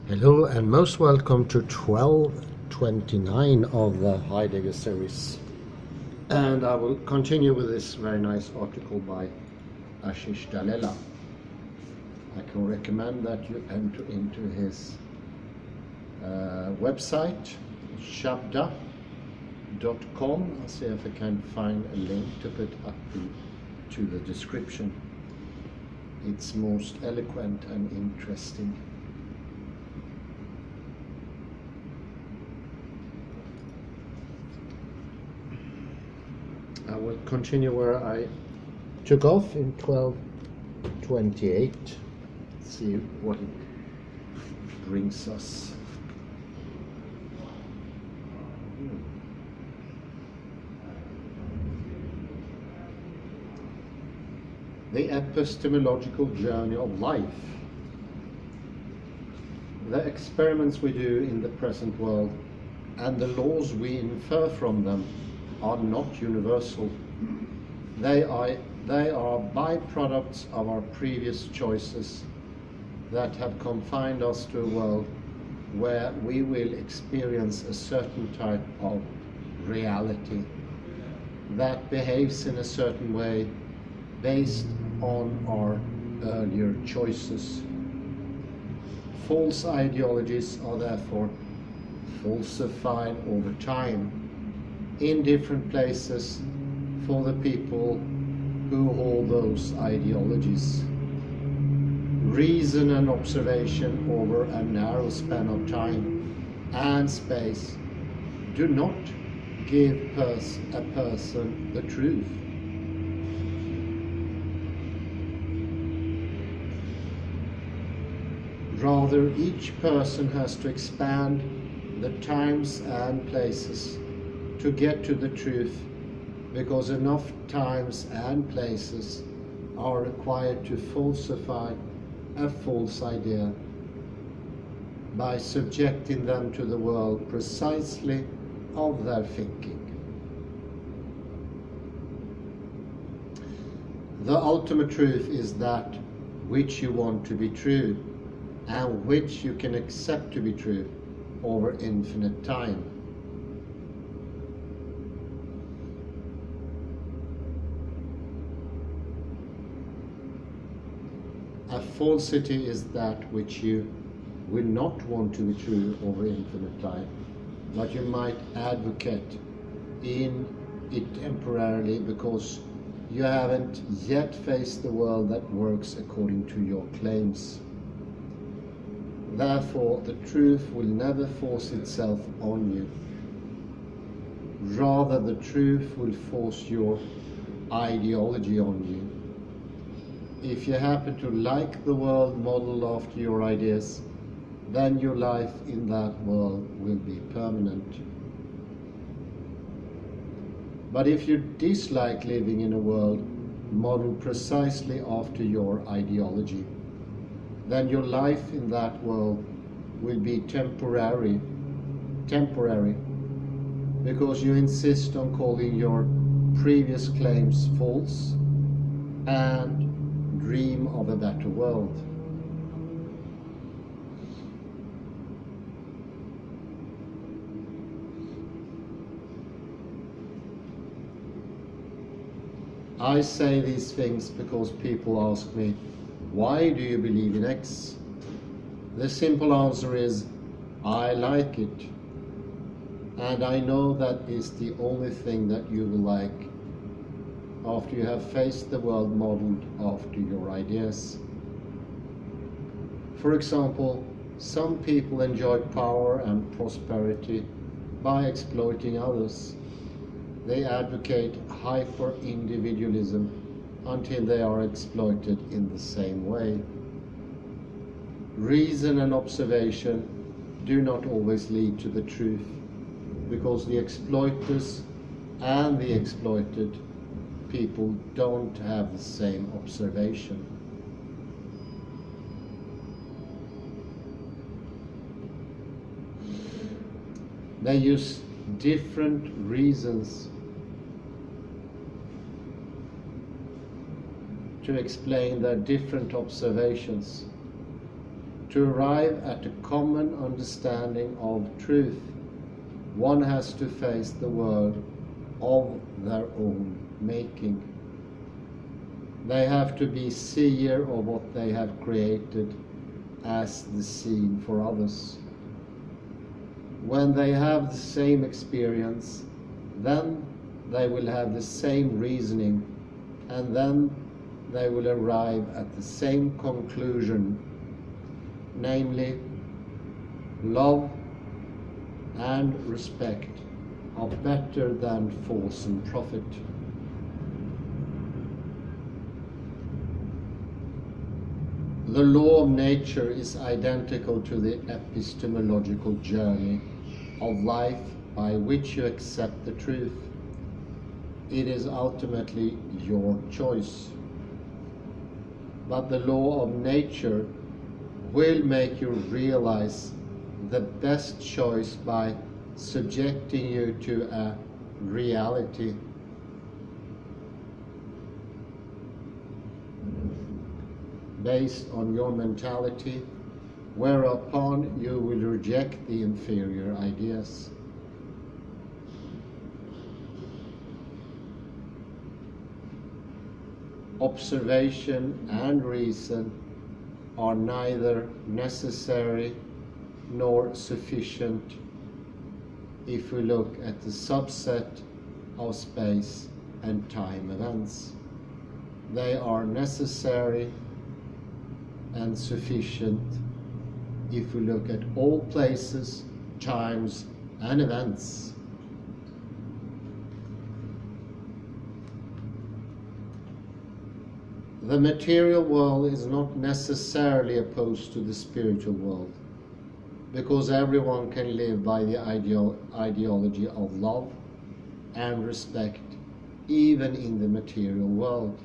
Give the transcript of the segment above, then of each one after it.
Hello and most welcome to 1229 of the Heidegger series. And I will continue with this very nice article by Ashish Dalela. I can recommend that you enter into his website, shabda.com. I'll see if I can find a link to put up to the description. It's most eloquent and interesting. I will continue where I took off in 1228. See what it brings us. The epistemological journey of life. The experiments we do in the present world and the laws we infer from them are not universal. They are byproducts of our previous choices that have confined us to a world where we will experience a certain type of reality that behaves in a certain way based on our earlier choices. False ideologies are therefore falsified over time in different places for the people who hold those ideologies. Reason and observation over a narrow span of time and space do not give a person the truth. Rather, each person has to expand the times and places to get to the truth, because enough times and places are required to falsify a false idea by subjecting them to the world precisely of their thinking. The ultimate truth is that which you want to be true and which you can accept to be true over infinite time. A falsity is that which you will not want to be true over infinite time, but you might advocate in it temporarily because you haven't yet faced the world that works according to your claims. Therefore, the truth will never force itself on you. Rather, the truth will force your ideology on you. If you happen to like the world modeled after your ideas, then your life in that world will be permanent. But if you dislike living in a world modeled precisely after your ideology, then your life in that world will be temporary, because you insist on calling your previous claims false and dream of a better world. I say these things because people ask me, why do you believe in X? The simple answer is, I like it. And I know that is the only thing that you will like after you have faced the world modeled after your ideas. For example, some people enjoy power and prosperity by exploiting others. They advocate hyper-individualism until they are exploited in the same way. Reason and observation do not always lead to the truth, because the exploiters and the exploited people don't have the same observation. They use different reasons to explain their different observations. To arrive at a common understanding of truth, one has to face the world of their own making. They have to be seer of what they have created as the scene for others. When they have the same experience, then they will have the same reasoning, and then they will arrive at the same conclusion, namely, love and respect are better than force and profit. The law of nature is identical to the epistemological journey of life by which you accept the truth. It is ultimately your choice. But the law of nature will make you realize the best choice by subjecting you to a reality based on your mentality, whereupon you will reject the inferior ideas. Observation and reason are neither necessary nor sufficient if we look at the subset of space and time events. They are necessary and sufficient if we look at all places, times, and events. The material world is not necessarily opposed to the spiritual world, because everyone can live by the ideology of love and respect, even in the material world.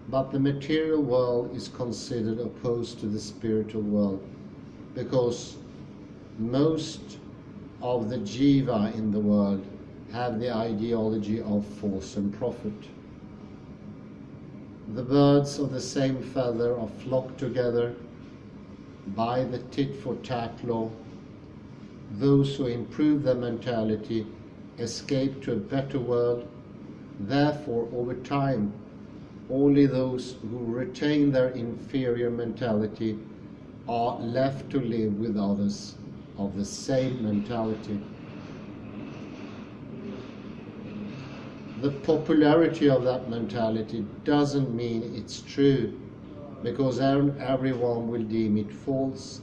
But the material world is considered opposed to the spiritual world because most of the jiva in the world have the ideology of force and profit. The birds of the same feather are flocked together by the tit-for-tat law. Those who improve their mentality escape to a better world. Therefore, over time, only those who retain their inferior mentality are left to live with others of the same mentality. The popularity of that mentality doesn't mean it's true, because everyone will deem it false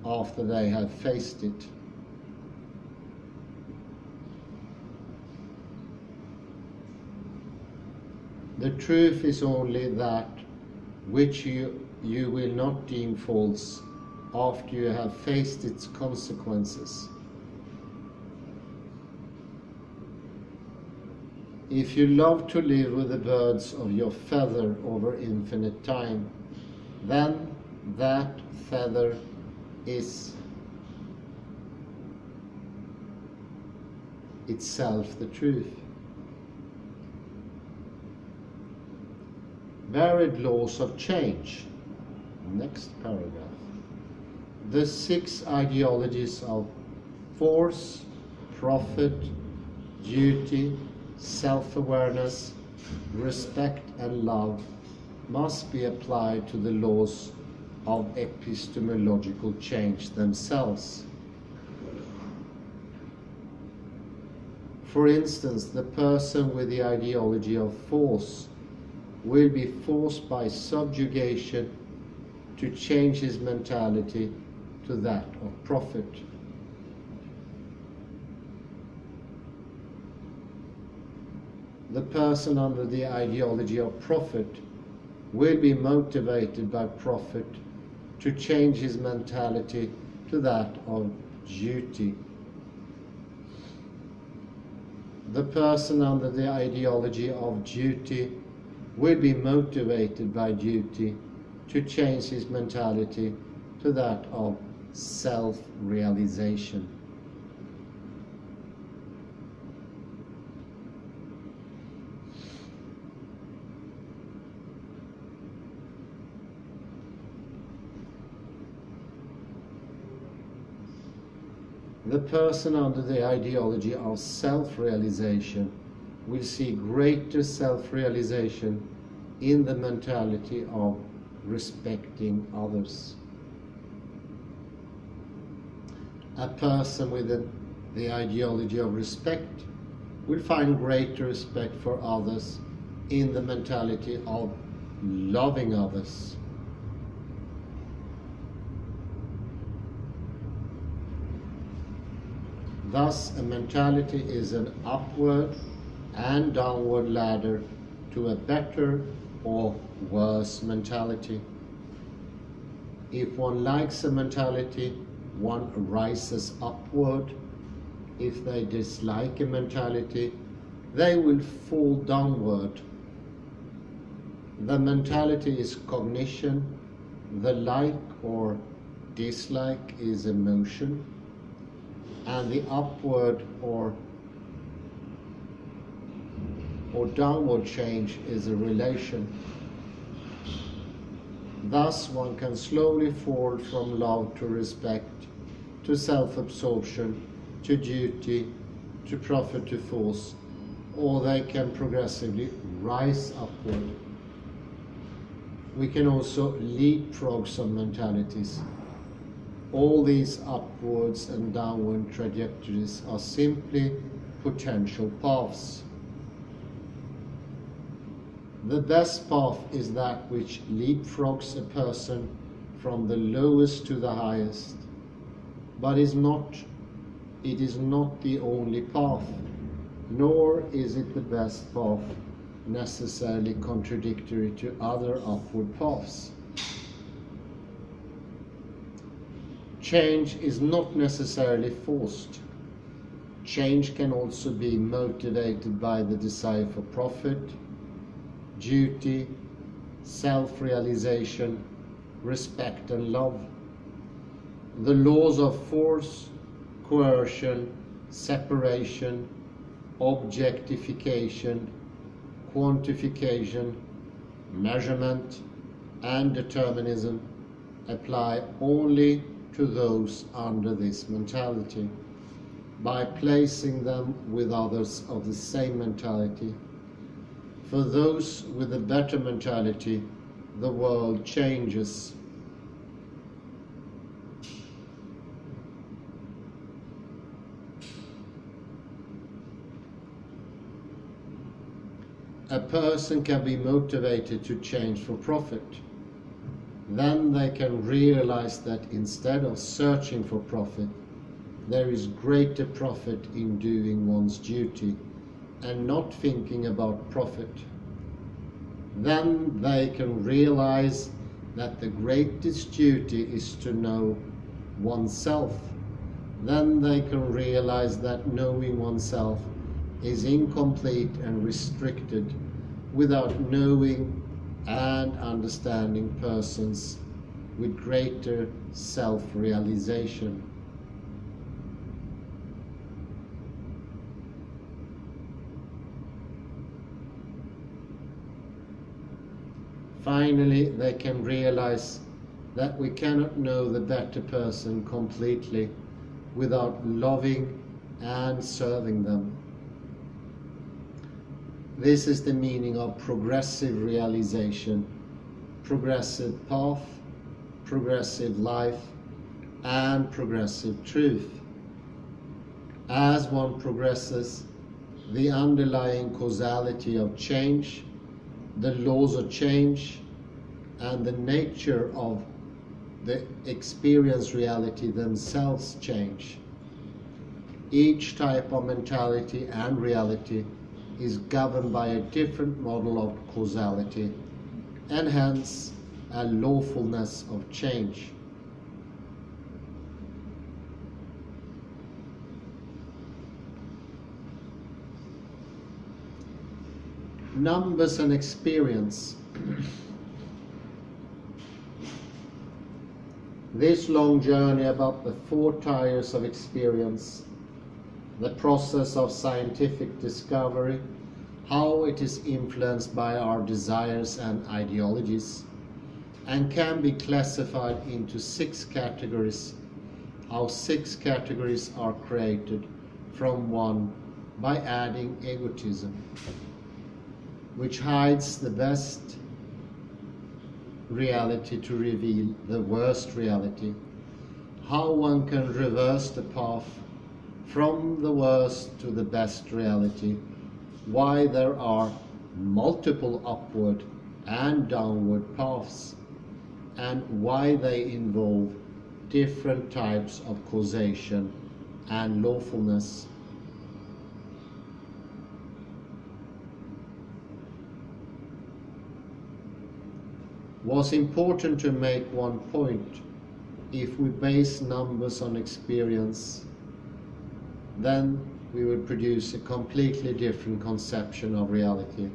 after they have faced it. The truth is only that which you will not deem false after you have faced its consequences. If you love to live with the birds of your feather over infinite time, then that feather is itself the truth. Varied laws of change. Next paragraph. The 6 ideologies of force, profit, duty, self-awareness, respect and love must be applied to the laws of epistemological change themselves. For instance, the person with the ideology of force will be forced by subjugation to change his mentality to that of profit. The person under the ideology of profit will be motivated by profit to change his mentality to that of duty. The person under the ideology of duty will be motivated by duty to change his mentality to that of self-realization. The person under the ideology of self-realization will see greater self-realization in the mentality of respecting others. A person with the ideology of respect will find greater respect for others in the mentality of loving others. Thus, a mentality is an upward and downward ladder to a better or worse mentality. If one likes a mentality, one rises upward. If they dislike a mentality, they will fall downward. The mentality is cognition, the like or dislike is emotion, and the upward or downward change is a relation. Thus one can slowly fall from love to respect, to self-absorption, to duty, to profit, to force, or they can progressively rise upward. We can also leapfrog some mentalities. All these upwards and downward trajectories are simply potential paths. The best path is that which leapfrogs a person from the lowest to the highest, but it is not the only path, nor is it the best path necessarily contradictory to other upward paths. Change is not necessarily forced. Change can also be motivated by the desire for profit, duty, self-realization, respect and love. The laws of force, coercion, separation, objectification, quantification, measurement, and determinism apply only to those under this mentality. By placing them with others of the same mentality, for those with a better mentality, the world changes. A person can be motivated to change for profit. Then they can realize that instead of searching for profit, there is greater profit in doing one's duty and not thinking about profit. Then they can realize that the greatest duty is to know oneself. Then they can realize that knowing oneself is incomplete and restricted without knowing and understanding persons with greater self-realization. Finally, they can realize that we cannot know the better person completely without loving and serving them. This is the meaning of progressive realization, progressive path, progressive life, and progressive truth. As one progresses, the underlying causality of change, the laws of change, and the nature of the experience reality themselves change. Each type of mentality and reality is governed by a different model of causality, and hence a lawfulness of change. Numbers and experience. This long journey about the 4 tiers of experience, the process of scientific discovery, how it is influenced by our desires and ideologies, and can be classified into 6 categories: how 6 categories are created from one by adding egotism, which hides the best reality to reveal the worst reality. How one can reverse the path from the worst to the best reality, why there are multiple upward and downward paths, and why they involve different types of causation and lawfulness. Was important to make one point. If we base numbers on experience, then we would produce a completely different conception of reality.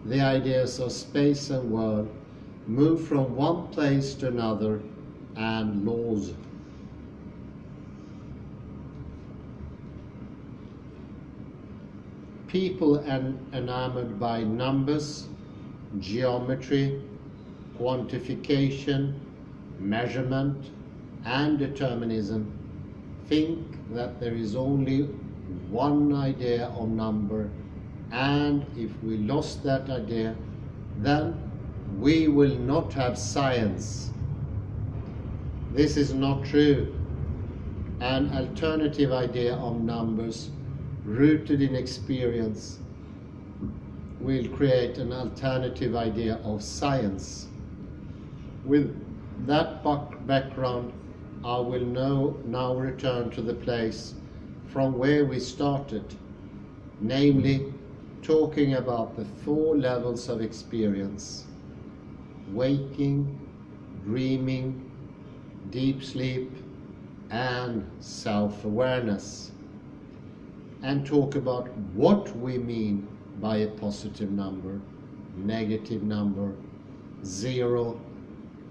The ideas of space and world move from one place to another, and laws. People enamored by numbers, geometry, quantification, measurement, and determinism think that there is only one idea of number, and if we lost that idea, then we will not have science. This is not true. An alternative idea of numbers rooted in experience will create an alternative idea of science. With that background, I will now return to the place from where we started, namely talking about the 4 levels of experience: waking, dreaming, deep sleep, and self-awareness, and talk about what we mean by a positive number, negative number, 0,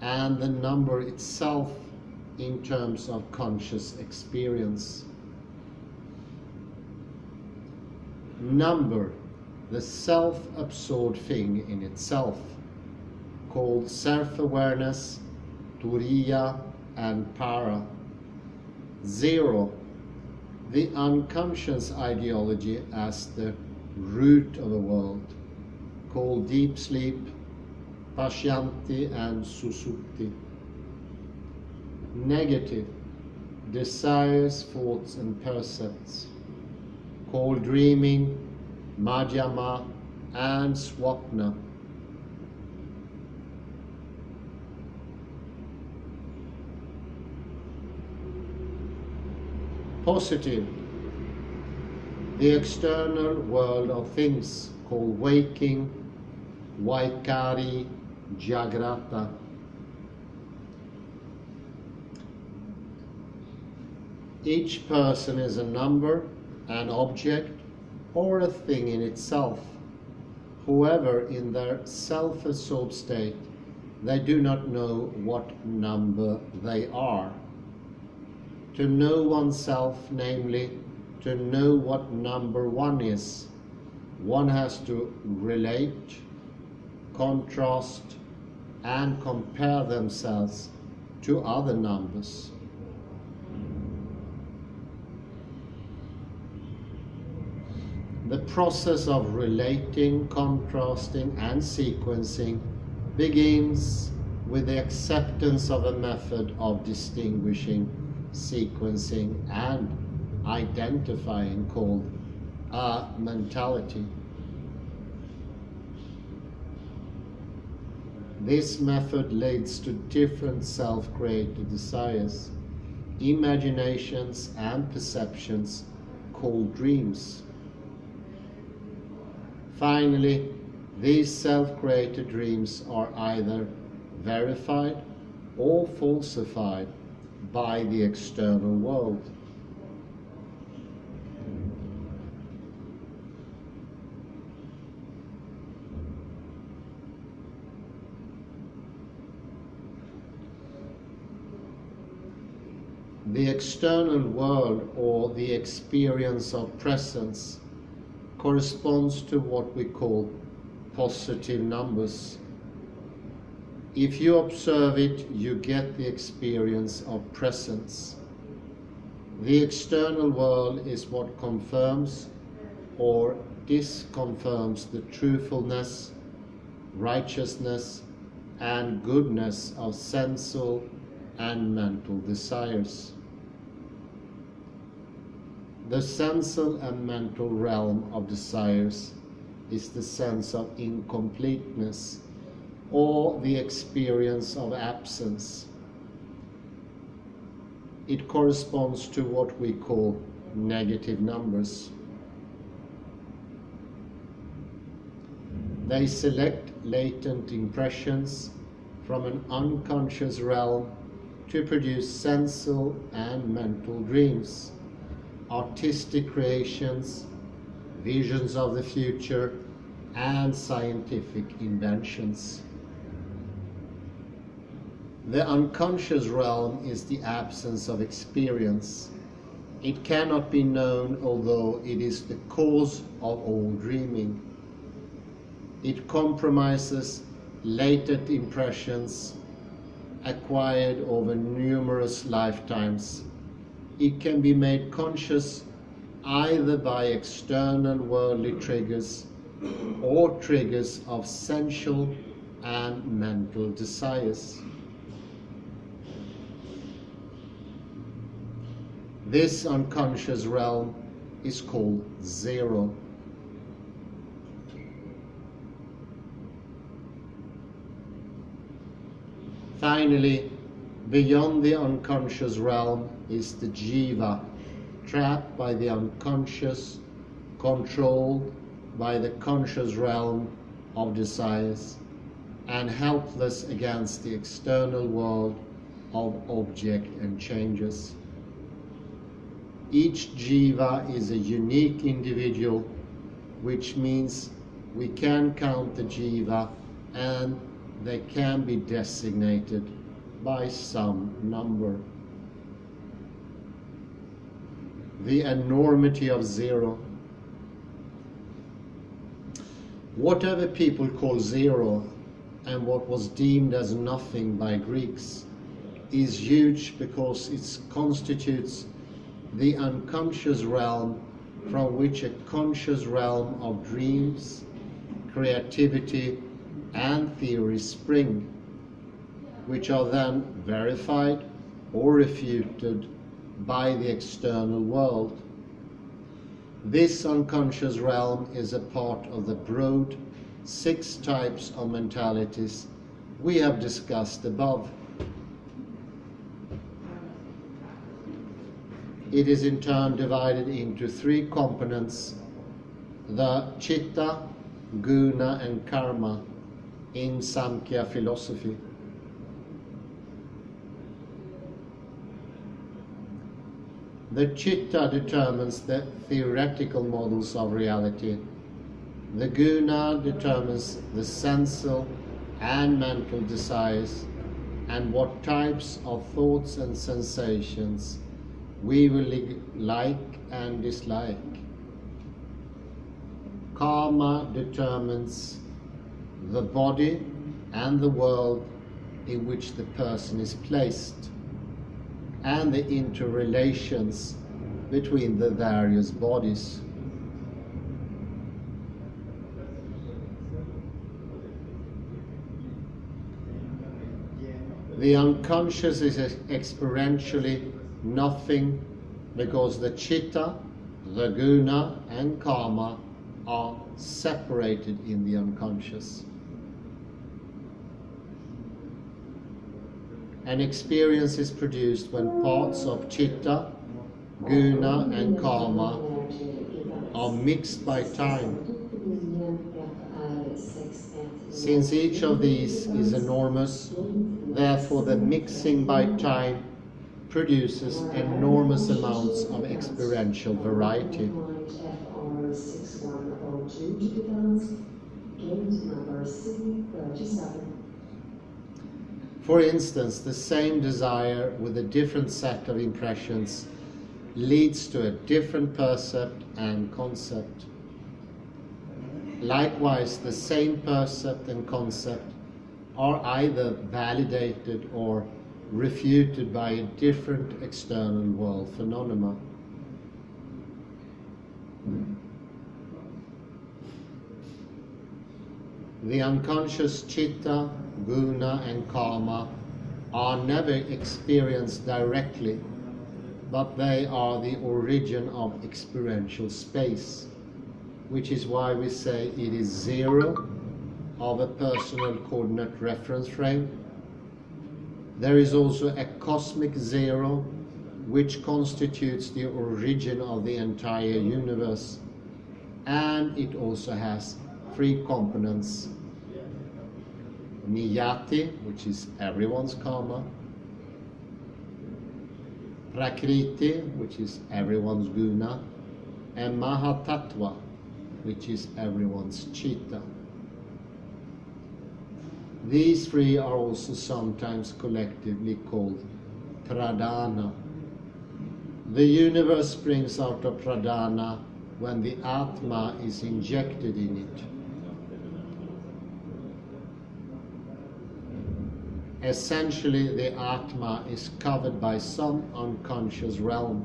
and the number itself in terms of conscious experience. Number, the self-absorbed thing in itself, called self-awareness, turiya, and para. 0, the unconscious ideology as the root of a world, called deep sleep, pashyanti, and susupti. Negative, desires, thoughts, and percepts, called dreaming, madhyama, and swapna. Positive, the external world of things, called waking, vaikari, jagrata. Each person is a number, an object, or a thing in itself. However, in their self-absorbed state, they do not know what number they are. To know oneself, namely, to know what number one is, one has to relate, contrast, and compare themselves to other numbers. The process of relating, contrasting, and sequencing begins with the acceptance of a method of distinguishing, sequencing, and identifying called a mentality. This method leads to different self-created desires, imaginations, and perceptions called dreams. Finally, these self-created dreams are either verified or falsified by the external world. The external world, or the experience of presence, corresponds to what we call positive numbers. If you observe it, you get the experience of presence. The external world is what confirms or disconfirms the truthfulness, righteousness, and goodness of sensual and mental desires. The sensual and mental realm of desires is the sense of incompleteness or the experience of absence. It corresponds to what we call negative numbers. They select latent impressions from an unconscious realm to produce sensual and mental dreams, artistic creations, visions of the future, and scientific inventions. The unconscious realm is the absence of experience. It cannot be known, although it is the cause of all dreaming. It comprises latent impressions acquired over numerous lifetimes. It can be made conscious either by external worldly triggers or triggers of sensual and mental desires. This unconscious realm is called zero. Finally, beyond the unconscious realm is the jiva, trapped by the unconscious, controlled by the conscious realm of desires, and helpless against the external world of object and changes. Each jiva is a unique individual, which means we can count the jiva and they can be designated by some number. The enormity of zero. Whatever people call zero, and what was deemed as nothing by Greeks, is huge because it constitutes the unconscious realm from which a conscious realm of dreams, creativity, and theories spring, which are then verified or refuted by the external world. This unconscious realm is a part of the broad 6 types of mentalities we have discussed above. It is in turn divided into 3 components: the chitta, guna, and karma in Samkhya philosophy. The chitta determines the theoretical models of reality. The guna determines the sensual and mental desires and what types of thoughts and sensations we will like and dislike. Karma determines the body and the world in which the person is placed, and the interrelations between the various bodies. The unconscious is experientially nothing because the chitta, the guna, and karma are separated in the unconscious. An experience is produced when parts of chitta, guna, and karma are mixed by time. Since each of these is enormous, therefore the mixing by time produces enormous amounts of experiential variety. For instance, the same desire with a different set of impressions leads to a different percept and concept. Likewise, the same percept and concept are either validated or refuted by a different external world phenomena. The unconscious citta, guna and karma are never experienced directly, but they are the origin of experiential space, which is why we say it is zero of a personal coordinate reference frame. There is also a cosmic zero, which constitutes the origin of the entire universe, and it also has three components: niyati, which is everyone's karma; prakriti, which is everyone's guna; and mahatattva, which is everyone's citta. These three are also sometimes collectively called pradhana. The universe springs out of pradhana when the Atma is injected in it. Essentially, the Atma is covered by some unconscious realm,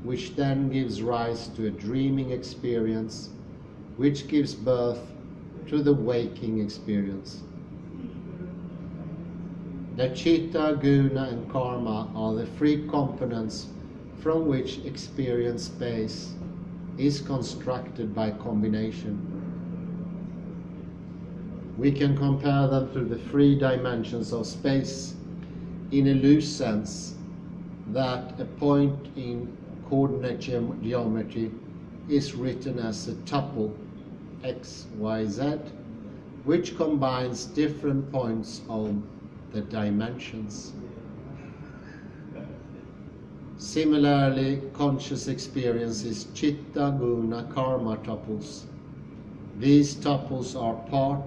which then gives rise to a dreaming experience, which gives birth to the waking experience. The citta, guna and karma are the three components from which experience space is constructed by combination. We can compare them to the three dimensions of space in a loose sense, that a point in coordinate geometry is written as a tuple x, y, z, which combines different points of the dimensions. Similarly, conscious experience is citta, guna, karma tuples. These tuples are part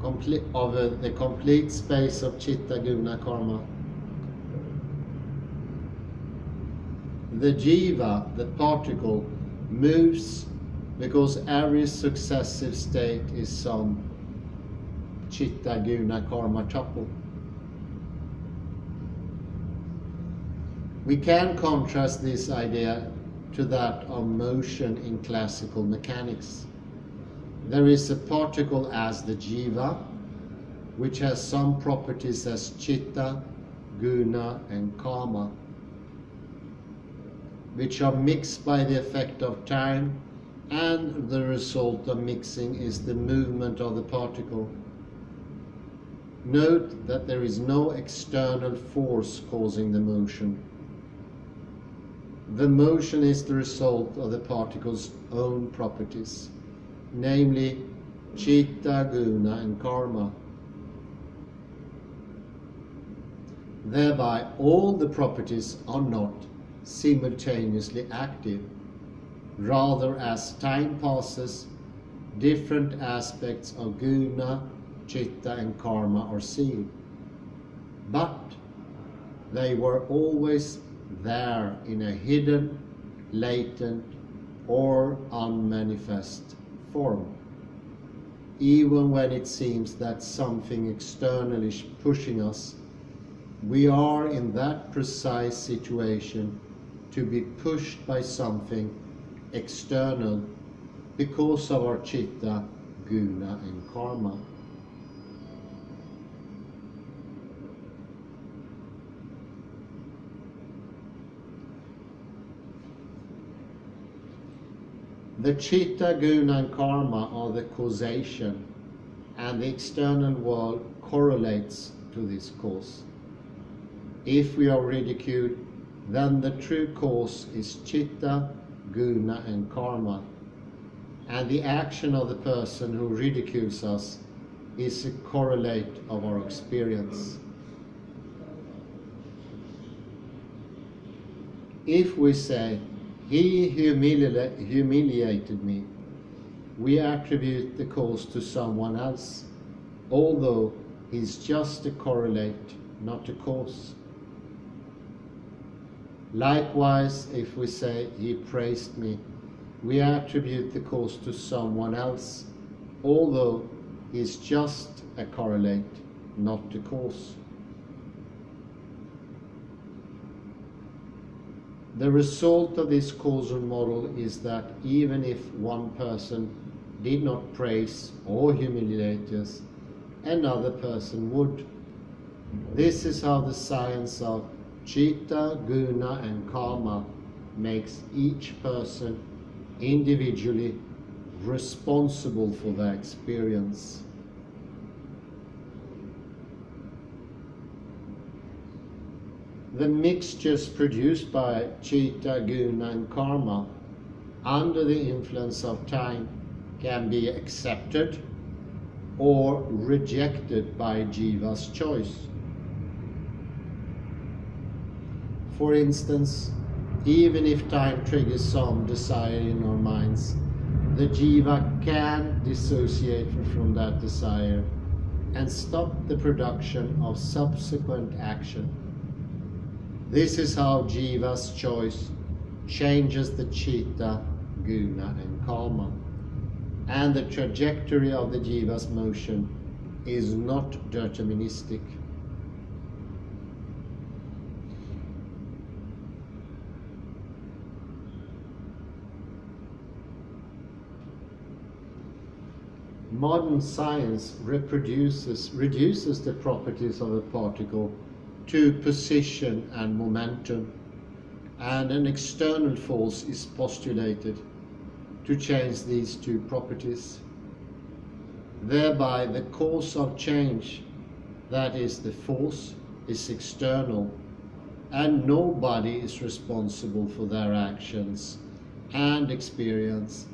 of the complete space of citta, guna, karma. The jiva, the particle, moves because every successive state is some citta, guna, karma tuple. We can contrast this idea to that of motion in classical mechanics. There is a particle as the jiva, which has some properties as citta, guna and karma, which are mixed by the effect of time, and the result of mixing is the movement of the particle. Note that there is no external force causing the motion. The motion is the result of the particle's own properties, namely citta, guna and karma. Thereby, all the properties are not simultaneously active. Rather, as time passes, different aspects of guna, citta and karma are seen. But they were always there in a hidden, latent or unmanifest form. Even when it seems that something external is pushing us, we are in that precise situation to be pushed by something external because of our citta, guna and karma. The citta, guna and karma are the causation, and the external world correlates to this cause. If we are ridiculed, then the true cause is citta, guna and karma, and the action of the person who ridicules us is a correlate of our experience. If we say, "He humiliated me," we attribute the cause to someone else, although he's just a correlate, not a cause. Likewise, if we say, "He praised me," we attribute the cause to someone else, although is just a correlate, not the cause. The result of this causal model is that even if one person did not praise or humiliate us, another person would. This is how the science of chitta, guna and karma makes each person individually responsible for their experience. The mixtures produced by chitta, guna and karma under the influence of time can be accepted or rejected by jiva's choice. For instance, even if time triggers some desire in our minds, the jiva can dissociate from that desire and stop the production of subsequent action. This is how jiva's choice changes the chitta, guna and karma. And the trajectory of the jiva's motion is not deterministic. Modern science reduces the properties of a particle to position and momentum, and an external force is postulated to change these two properties. Thereby the cause of change, that is the force, is external, and nobody is responsible for their actions and experience,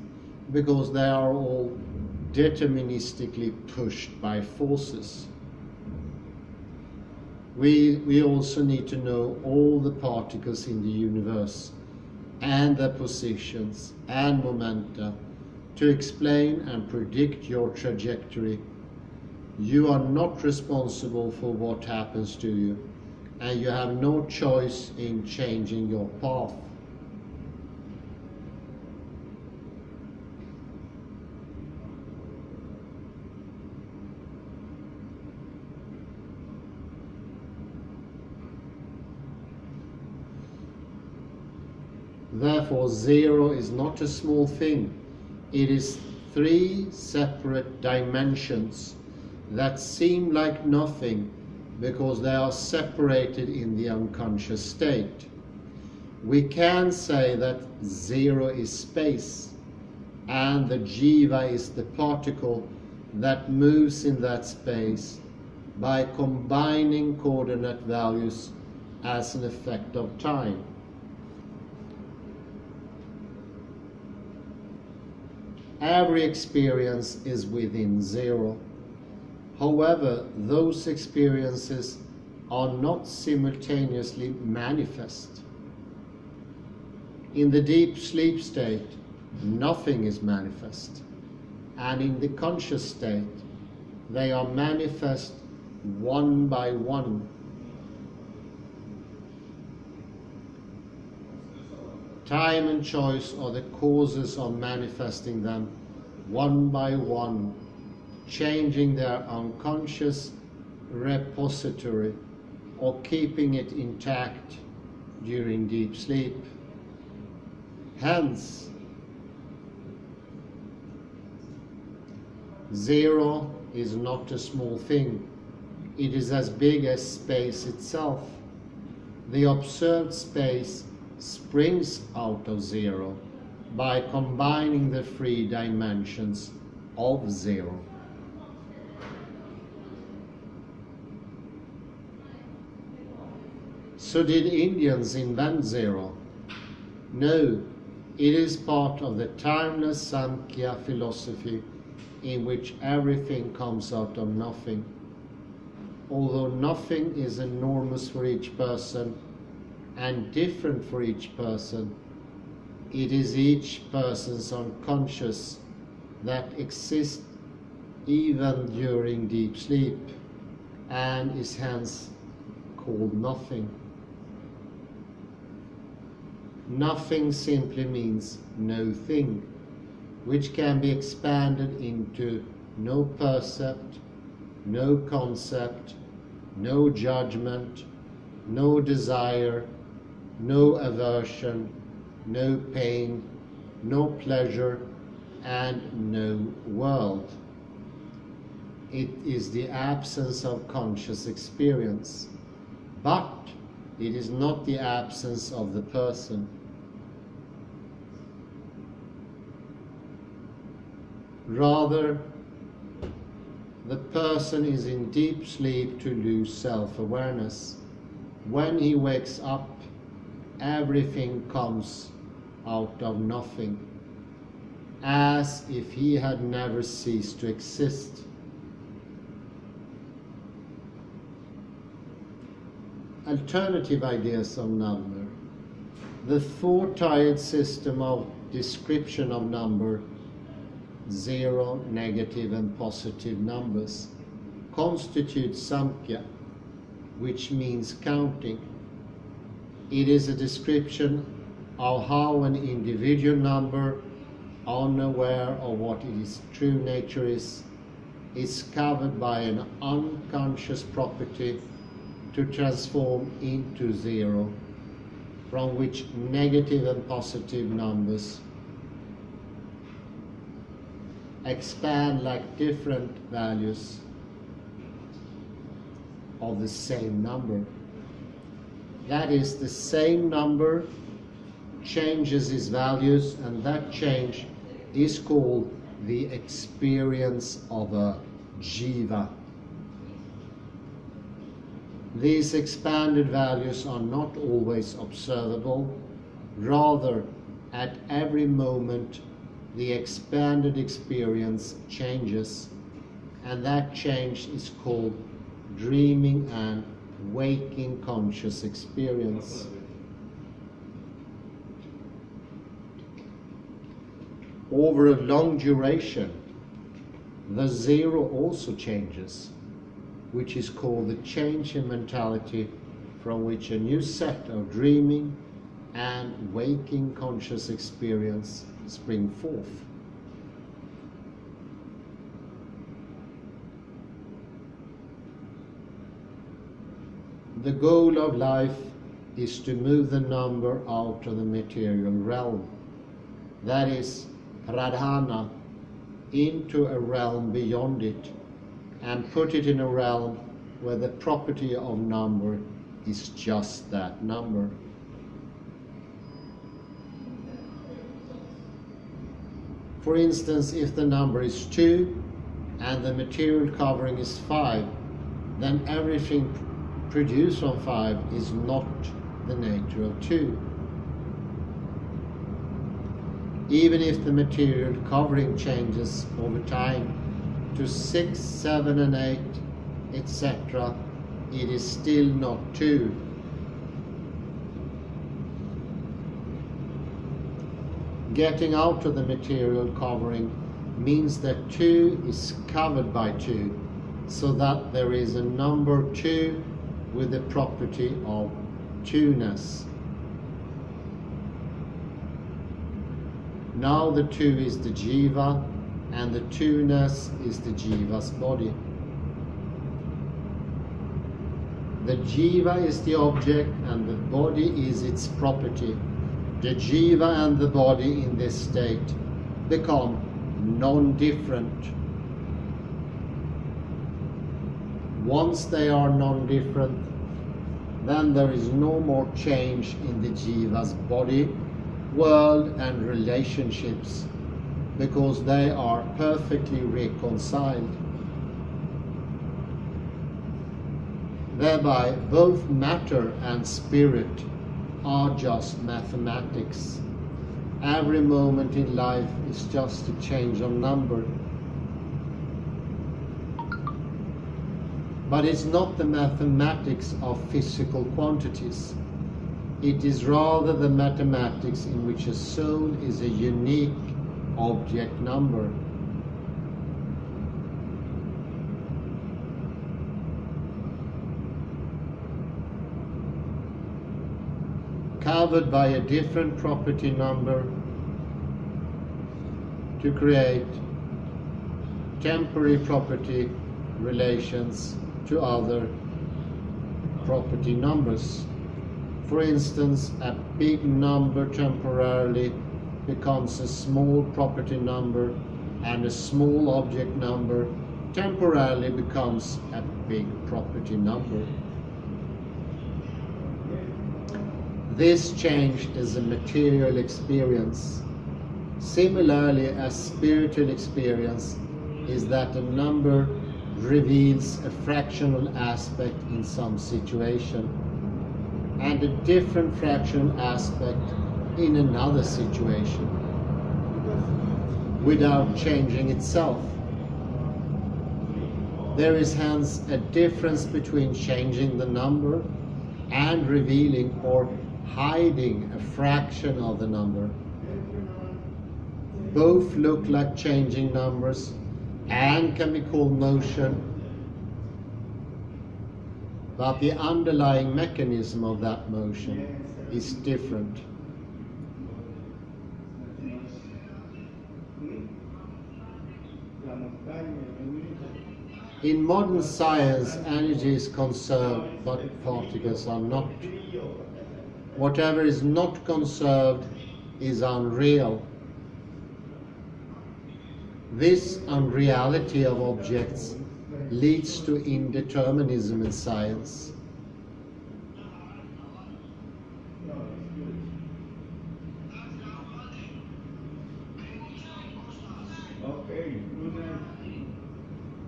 because they are all deterministically pushed by forces. We also need to know all the particles in the universe and their positions and momenta to explain and predict your trajectory. You are not responsible for what happens to you, and you have no choice in changing your path. Therefore, zero is not a small thing. It is three separate dimensions that seem like nothing because they are separated in the unconscious state. We can say that zero is space, and the jiva is the particle that moves in that space by combining coordinate values as an effect of time. Every experience is within zero. However, those experiences are not simultaneously manifest. In the deep sleep state, nothing is manifest, and in the conscious state, they are manifest one by one. Time and choice are the causes of manifesting them one by one, changing their unconscious repository or keeping it intact during deep sleep. Hence, zero is not a small thing. It is as big as space itself. The observed space springs out of zero by combining the three dimensions of zero. So did Indians invent zero? No, it is part of the timeless Samkhya philosophy in which everything comes out of nothing. Although nothing is enormous for each person and different for each person, it is each person's unconscious that exists even during deep sleep and is hence called nothing. Nothing simply means no thing, which can be expanded into no percept, no concept, no judgment, no desire, no aversion, no pain, no pleasure, and no world. It is the absence of conscious experience, but it is not the absence of the person. Rather, the person is in deep sleep to lose self-awareness. When he wakes up, everything comes out of nothing, as if he had never ceased to exist. Alternative ideas of number. The four-tiered system of description of number, zero, negative and positive numbers, constitute Samkhya, which means counting. It is a description of how an individual number, unaware of what its true nature is covered by an unconscious property to transform into zero, from which negative and positive numbers expand like different values of the same number. That is, the same number changes its values, and that change is called the experience of a jiva. These expanded values are not always observable. Rather, at every moment, the expanded experience changes, and that change is called dreaming and waking conscious experience. Over a long duration, the zero also changes, which is called the change in mentality, from which a new set of dreaming and waking conscious experience spring forth. The goal of life is to move the number out of the material realm, that is, pradhana, into a realm beyond it, and put it in a realm where the property of number is just that number. For instance, if the number is 2 and the material covering is 5, then everything produced from 5 is not the nature of 2. Even if the material covering changes over time to 6, 7, and 8, etc., it is still not 2. Getting out of the material covering means that 2 is covered by 2, so that there is a number 2 with the property of 2-ness. Now the 2 is the jiva, and the 2-ness is the jiva's body. The jiva is the object and the body is its property. The jiva and the body in this state become non-different. Once they are non-different, then there is no more change in the jiva's body, world and relationships, because they are perfectly reconciled. Thereby, both matter and spirit are just mathematics. Every moment in life is just a change of number. But it's not the mathematics of physical quantities. It is rather the mathematics in which a soul is a unique object number. Covered by a different property number to create temporary property relations to other property numbers. For instance, a big number temporarily becomes a small property number, and a small object number temporarily becomes a big property number. This change is a material experience. Similarly, a spiritual experience is that a number reveals a fractional aspect in some situation and a different fractional aspect in another situation without changing itself. There is hence a difference between changing the number and revealing or hiding a fraction of the number. Both look like changing numbers and can be called motion, but the underlying mechanism of that motion is different. In modern science, energy is conserved, but particles are not. Whatever is not conserved is unreal. This unreality of objects leads to indeterminism in science.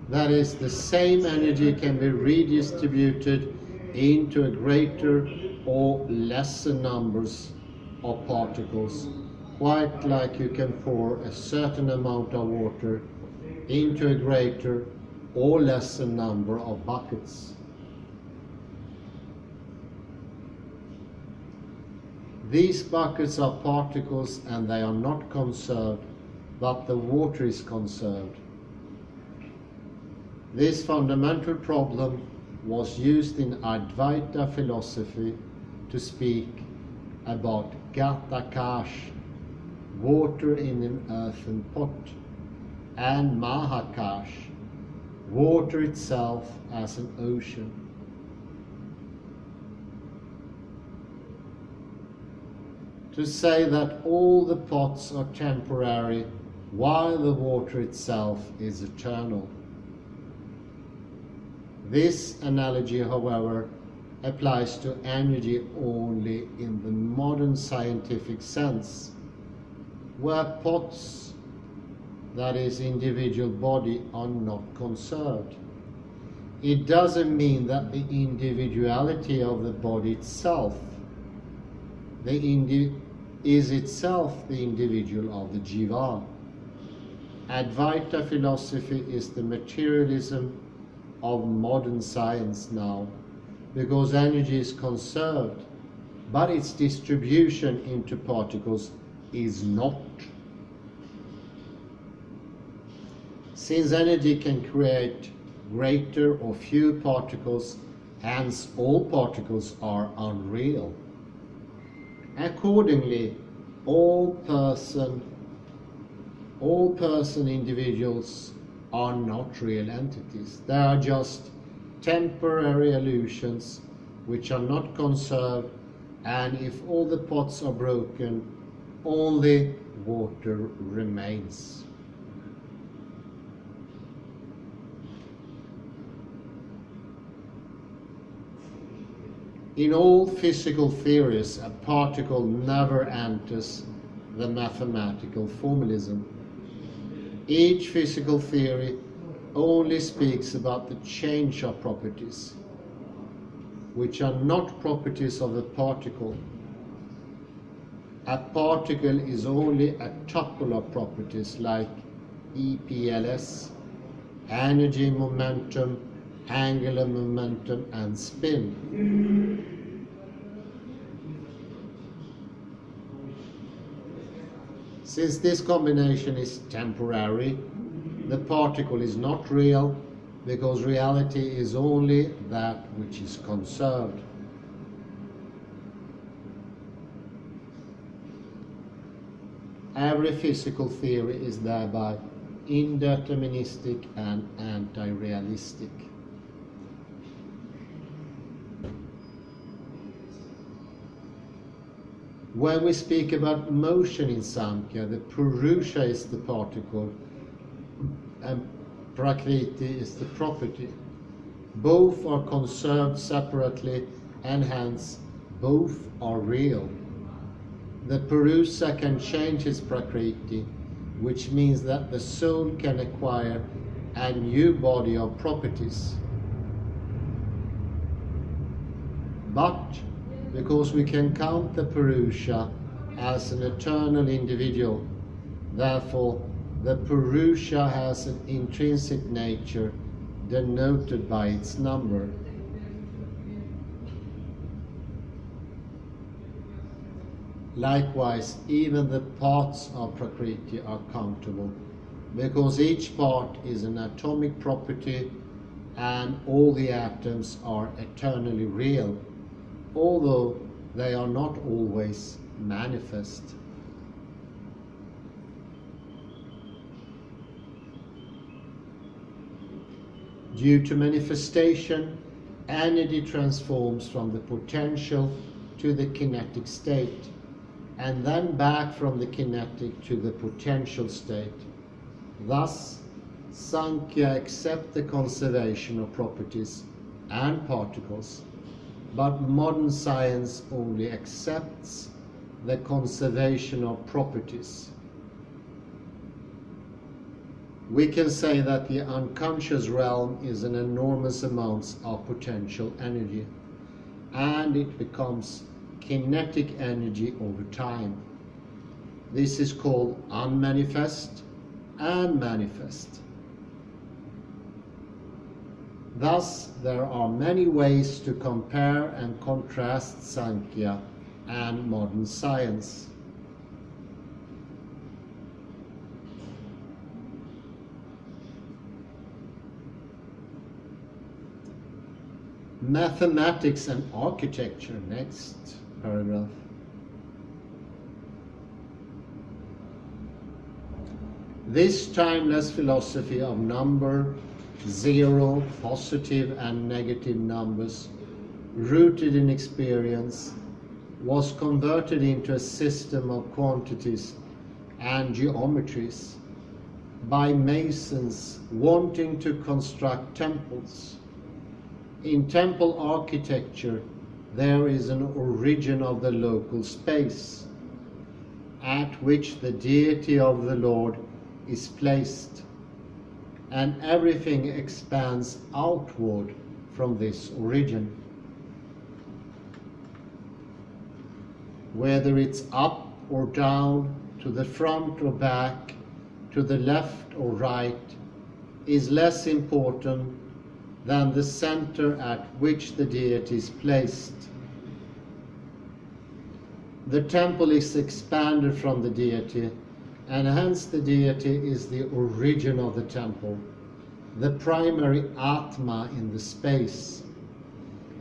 That is, the same energy can be redistributed into a greater or lesser numbers of particles, quite like you can pour a certain amount of water into a greater or lesser number of buckets. These buckets are particles and they are not conserved, but the water is conserved. This fundamental problem was used in Advaita philosophy to speak about Gatakash, water in an earthen pot, and Mahakash, water itself as an ocean. To say that all the pots are temporary while the water itself is eternal. This analogy, however, applies to energy only in the modern scientific sense, where pots, that is individual body, are not conserved. It doesn't mean that the individuality of the body itself is itself the individual of the jiva. Advaita philosophy is the materialism of modern science now, because energy is conserved, but its distribution into particles is not. Since energy can create greater or few particles, hence all particles are unreal. Accordingly, all person individuals are not real entities. They are just temporary illusions which are not conserved, and if all the pots are broken, only water remains. In all physical theories, a particle never enters the mathematical formalism. Each physical theory only speaks about the change of properties, which are not properties of the particle. A particle is only a tuple of properties like EPLS, energy, momentum, angular momentum, and spin. Since this combination is temporary, the particle is not real, because reality is only that which is conserved. Every physical theory is thereby indeterministic and anti-realistic. When we speak about motion in Samkhya, the Purusha is the particle and Prakriti is the property. Both are conserved separately and hence both are real. The Purusha can change its Prakriti, which means that the soul can acquire a new body of properties. But because we can count the Purusha as an eternal individual, therefore the Purusha has an intrinsic nature denoted by its number. Likewise, even the parts of Prakriti are countable, because each part is an atomic property and all the atoms are eternally real, although they are not always manifest. Due to manifestation, energy transforms from the potential to the kinetic state, and then back from the kinetic to the potential state. Thus, Sankhya accepts the conservation of properties and particles, but modern science only accepts the conservation of properties. We can say that the unconscious realm is an enormous amount of potential energy, and it becomes kinetic energy over time. This is called unmanifest and manifest. Thus, there are many ways to compare and contrast Sankhya and modern science. Mathematics and architecture, next paragraph. This timeless philosophy of number, zero, positive and negative numbers, rooted in experience, was converted into a system of quantities and geometries by masons wanting to construct temples. In temple architecture, there is an origin of the local space, at which the deity of the Lord is placed, and everything expands outward from this origin. Whether it's up or down, to the front or back, to the left or right, is less important than the center at which the deity is placed. The temple is expanded from the deity, and hence the deity is the origin of the temple, the primary Atma in the space.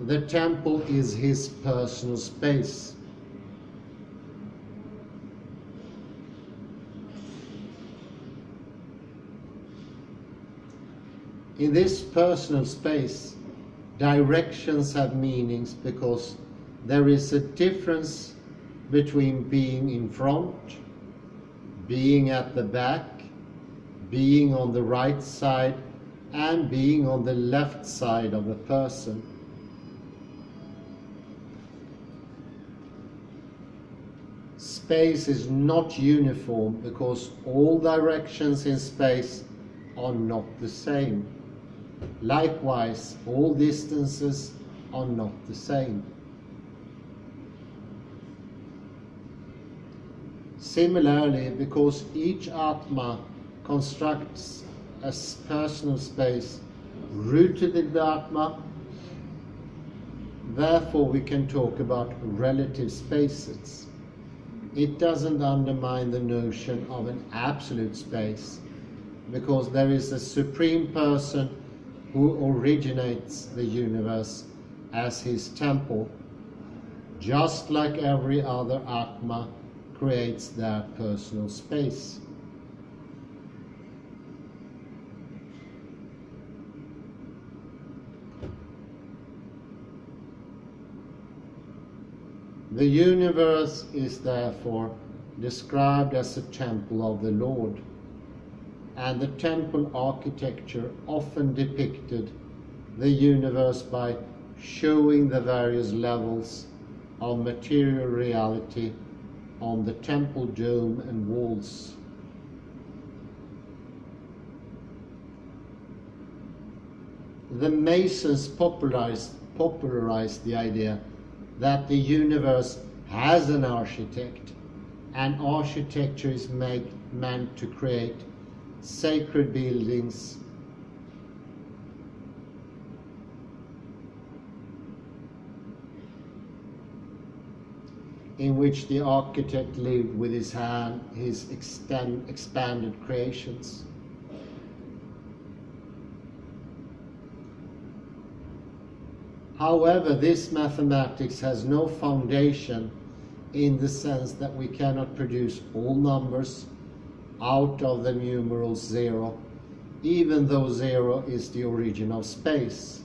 The temple is his personal space. In this personal space, directions have meanings because there is a difference between being in front, being at the back, being on the right side, and being on the left side of a person. Space is not uniform because all directions in space are not the same. Likewise, all distances are not the same. Similarly, because each Atma constructs a personal space rooted in the Atma, therefore we can talk about relative spaces. It doesn't undermine the notion of an absolute space, because there is a supreme person who originates the universe as his temple, just like every other Atma creates their personal space. The universe is therefore described as a temple of the Lord, and the temple architecture often depicted the universe by showing the various levels of material reality on the temple dome and walls. The Masons popularized the idea that the universe has an architect, and architecture is meant to create sacred buildings in which the architect lived with his hand his expanded creations. However, this mathematics has no foundation in the sense that we cannot produce all numbers out of the numeral 0, even though 0 is the origin of space.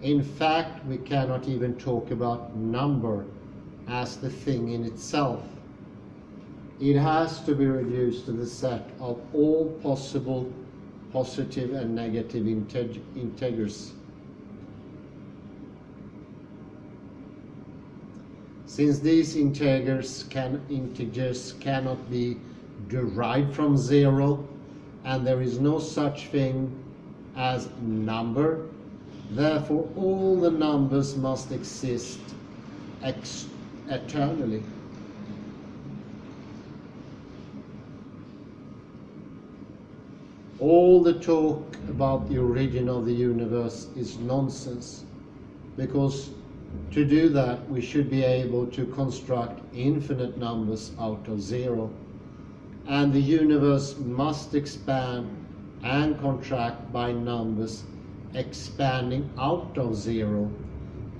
In fact, we cannot even talk about number as the thing in itself. It has to be reduced to the set of all possible positive and negative integers. Since these integers cannot be derived from 0, and there is no such thing as number, therefore all the numbers must exist eternally. All the talk about the origin of the universe is nonsense, because to do that we should be able to construct infinite numbers out of 0, and the universe must expand and contract by numbers expanding out of 0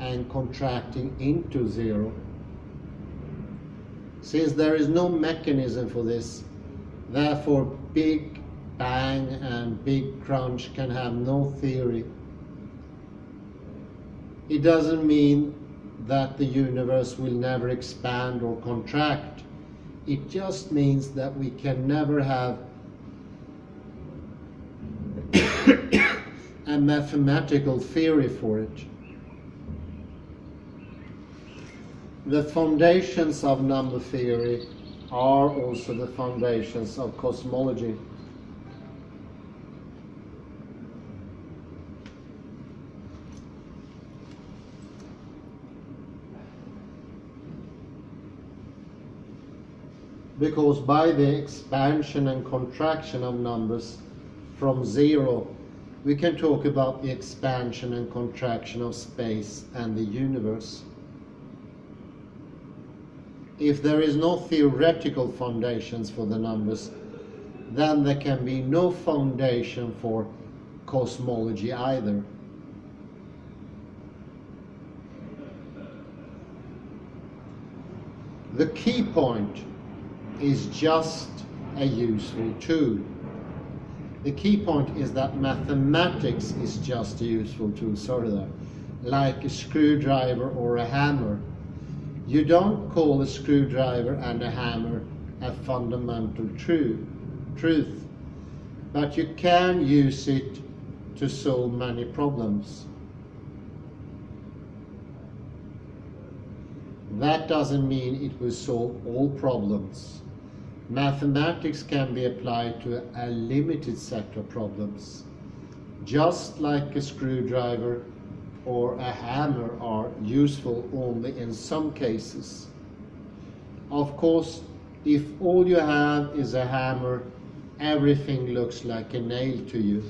and contracting into 0. Since there is no mechanism for this, therefore Big Bang and Big Crunch can have no theory. It doesn't mean that the universe will never expand or contract. It just means that we can never have a mathematical theory for it. The foundations of number theory are also the foundations of cosmology. Because by the expansion and contraction of numbers from 0, we can talk about the expansion and contraction of space and the universe. If there is no theoretical foundations for the numbers, then there can be no foundation for cosmology either. The key point is just a useful tool. The key point is that mathematics is just a useful tool, like a screwdriver or a hammer. You don't call a screwdriver and a hammer a fundamental truth, but you can use it to solve many problems. That doesn't mean it will solve all problems. Mathematics can be applied to a limited set of problems, just like a screwdriver or a hammer are useful only in some cases. Of course, if all you have is a hammer, everything looks like a nail to you.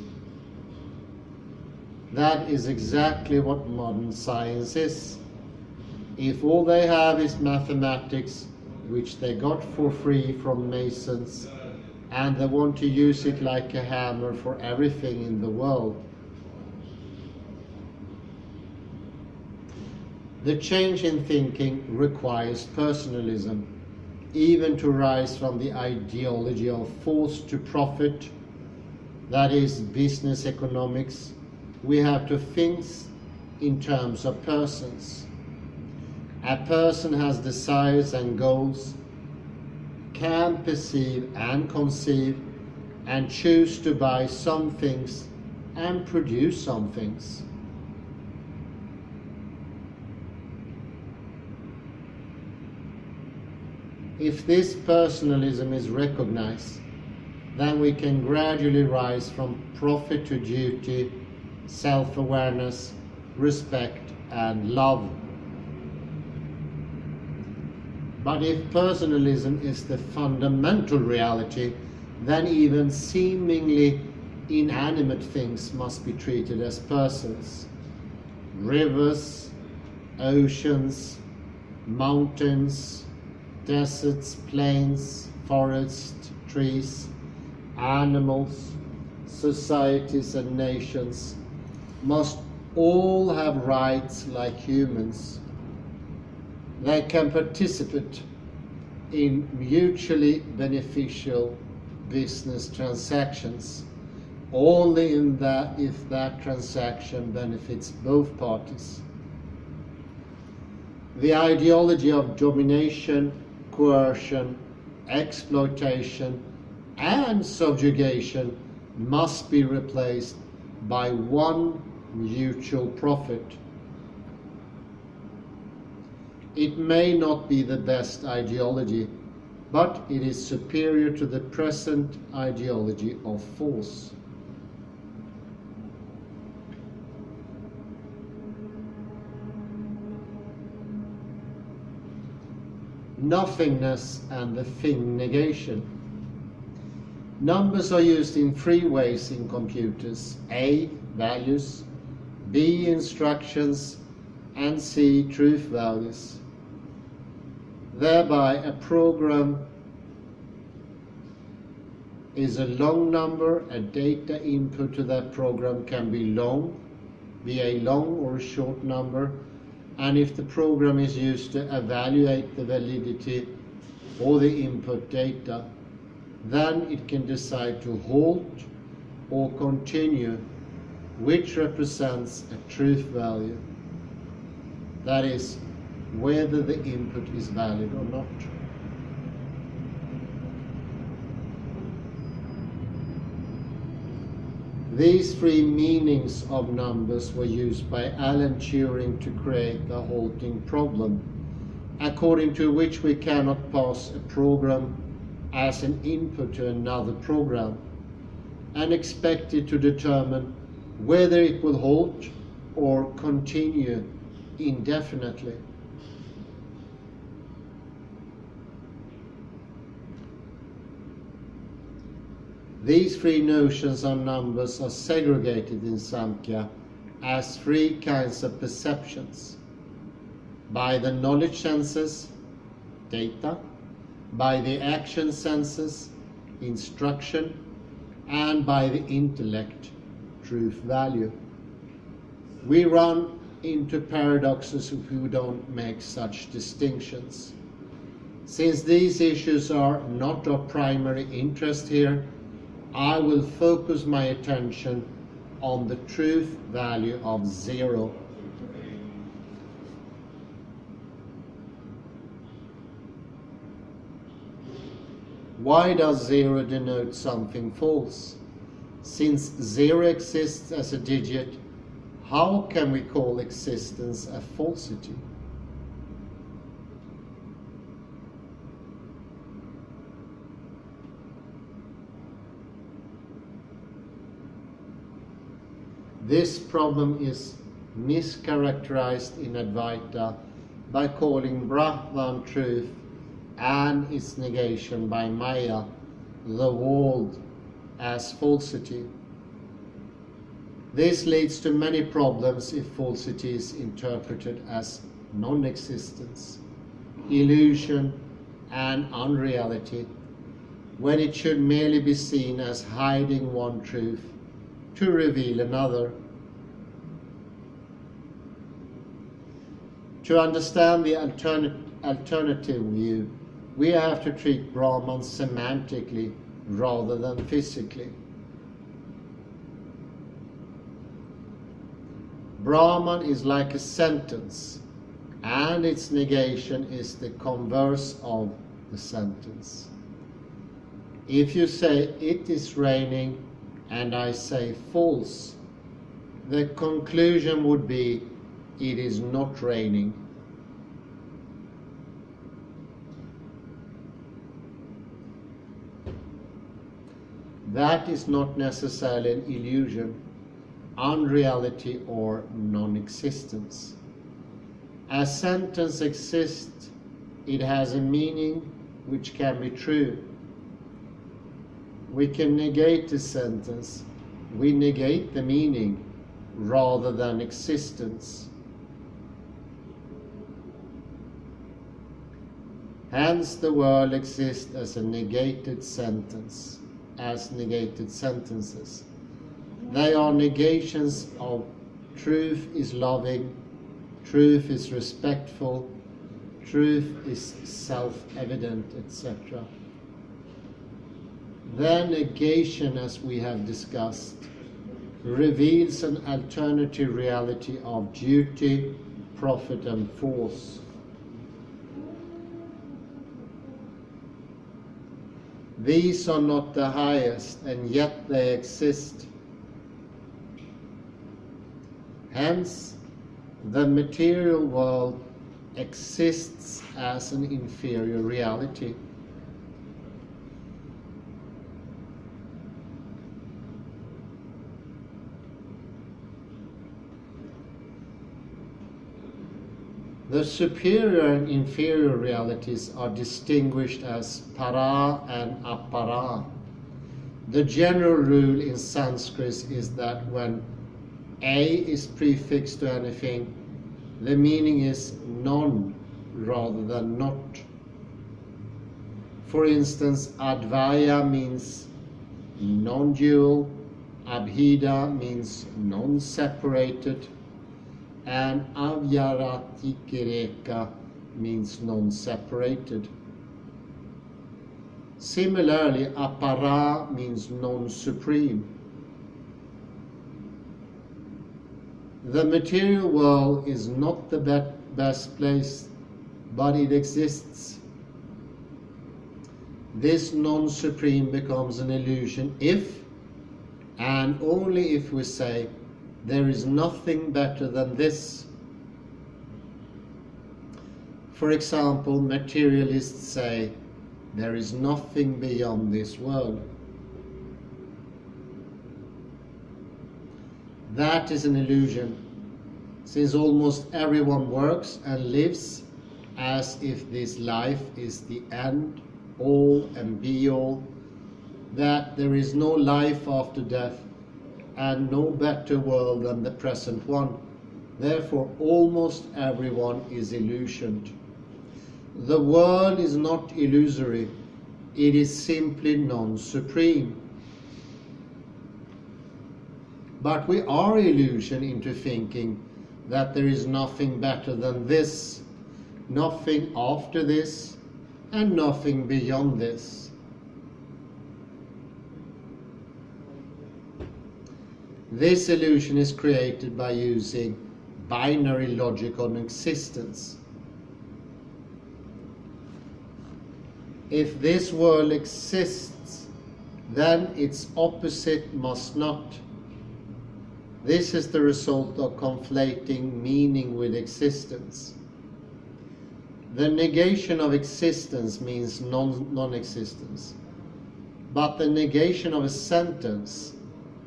That is exactly what modern science is. If all they have is mathematics, which they got for free from Masons, and they want to use it like a hammer for everything in the world. The change in thinking requires personalism, even to rise from the ideology of force to profit, that is business economics. We have to think in terms of persons. A person has desires and goals, can perceive and conceive, and choose to buy some things and produce some things. If this personalism is recognized, then we can gradually rise from profit to duty, self-awareness, respect, and love. But if personalism is the fundamental reality, then even seemingly inanimate things must be treated as persons. Rivers, oceans, mountains, deserts, plains, forests, trees, animals, societies and nations must all have rights like humans. They can participate in mutually beneficial business transactions only if that transaction benefits both parties. The ideology of domination, coercion, exploitation, and subjugation must be replaced by one mutual profit. It may not be the best ideology, but it is superior to the present ideology of force. Nothingness and the thing negation. Numbers are used in three ways in computers: A, values; B, instructions; and C, truth values. Thereby, a program is a long number. A data input to that program can be a long or a short number, and if the program is used to evaluate the validity or the input data, then it can decide to halt or continue, which represents a truth value. That is, whether the input is valid or not. These three meanings of numbers were used by Alan Turing to create the halting problem, according to which we cannot pass a program as an input to another program and expect it to determine whether it will halt or continue indefinitely. These three notions of numbers are segregated in Samkhya as three kinds of perceptions: by the knowledge senses, data; by the action senses, instruction; and by the intellect, truth value. We run into paradoxes if we don't make such distinctions. Since these issues are not of primary interest here, I will focus my attention on the truth value of 0. Why does 0 denote something false? Since 0 exists as a digit, how can we call existence a falsity? This problem is mischaracterized in Advaita by calling Brahman truth and its negation by Maya, the world, as falsity. This leads to many problems if falsity is interpreted as non-existence, illusion, and unreality, when it should merely be seen as hiding one truth to reveal another. To understand the alternative view, we have to treat Brahman semantically rather than physically. Brahman is like a sentence, and its negation is the converse of the sentence. If you say it is raining and I say false, the conclusion would be it is not raining. That is not necessarily an illusion, unreality, or non-existence. A sentence exists, it has a meaning which can be true. We can negate the sentence, we negate the meaning rather than existence. Hence the world exists as a negated sentence, as negated sentences. They are negations of truth is loving, truth is respectful, truth is self-evident, etc. Their negation, as we have discussed, reveals an alternative reality of duty, profit, and force. These are not the highest, and yet they exist. Hence, the material world exists as an inferior reality. The superior and inferior realities are distinguished as para and apara. The general rule in Sanskrit is that when a is prefixed to anything, the meaning is non rather than not. For instance, advaya means non-dual, abhida means non-separated, and avyaratikireka means non-separated. Similarly, apara means non-supreme. The material world is not the best place, but it exists. This non-supreme becomes an illusion if, and only if, we say, there is nothing better than this. For example, materialists say, there is nothing beyond this world. That is an illusion, since almost everyone works and lives as if this life is the end, all and be all, that there is no life after death and no better world than the present one. Therefore, almost everyone is illusioned. The world is not illusory, it is simply non-supreme. But we are illusioned into thinking that there is nothing better than this, nothing after this, and nothing beyond this. This illusion is created by using binary logic on existence. If this world exists, then its opposite must not. This is the result of conflating meaning with existence. The negation of existence means non-existence, but the negation of a sentence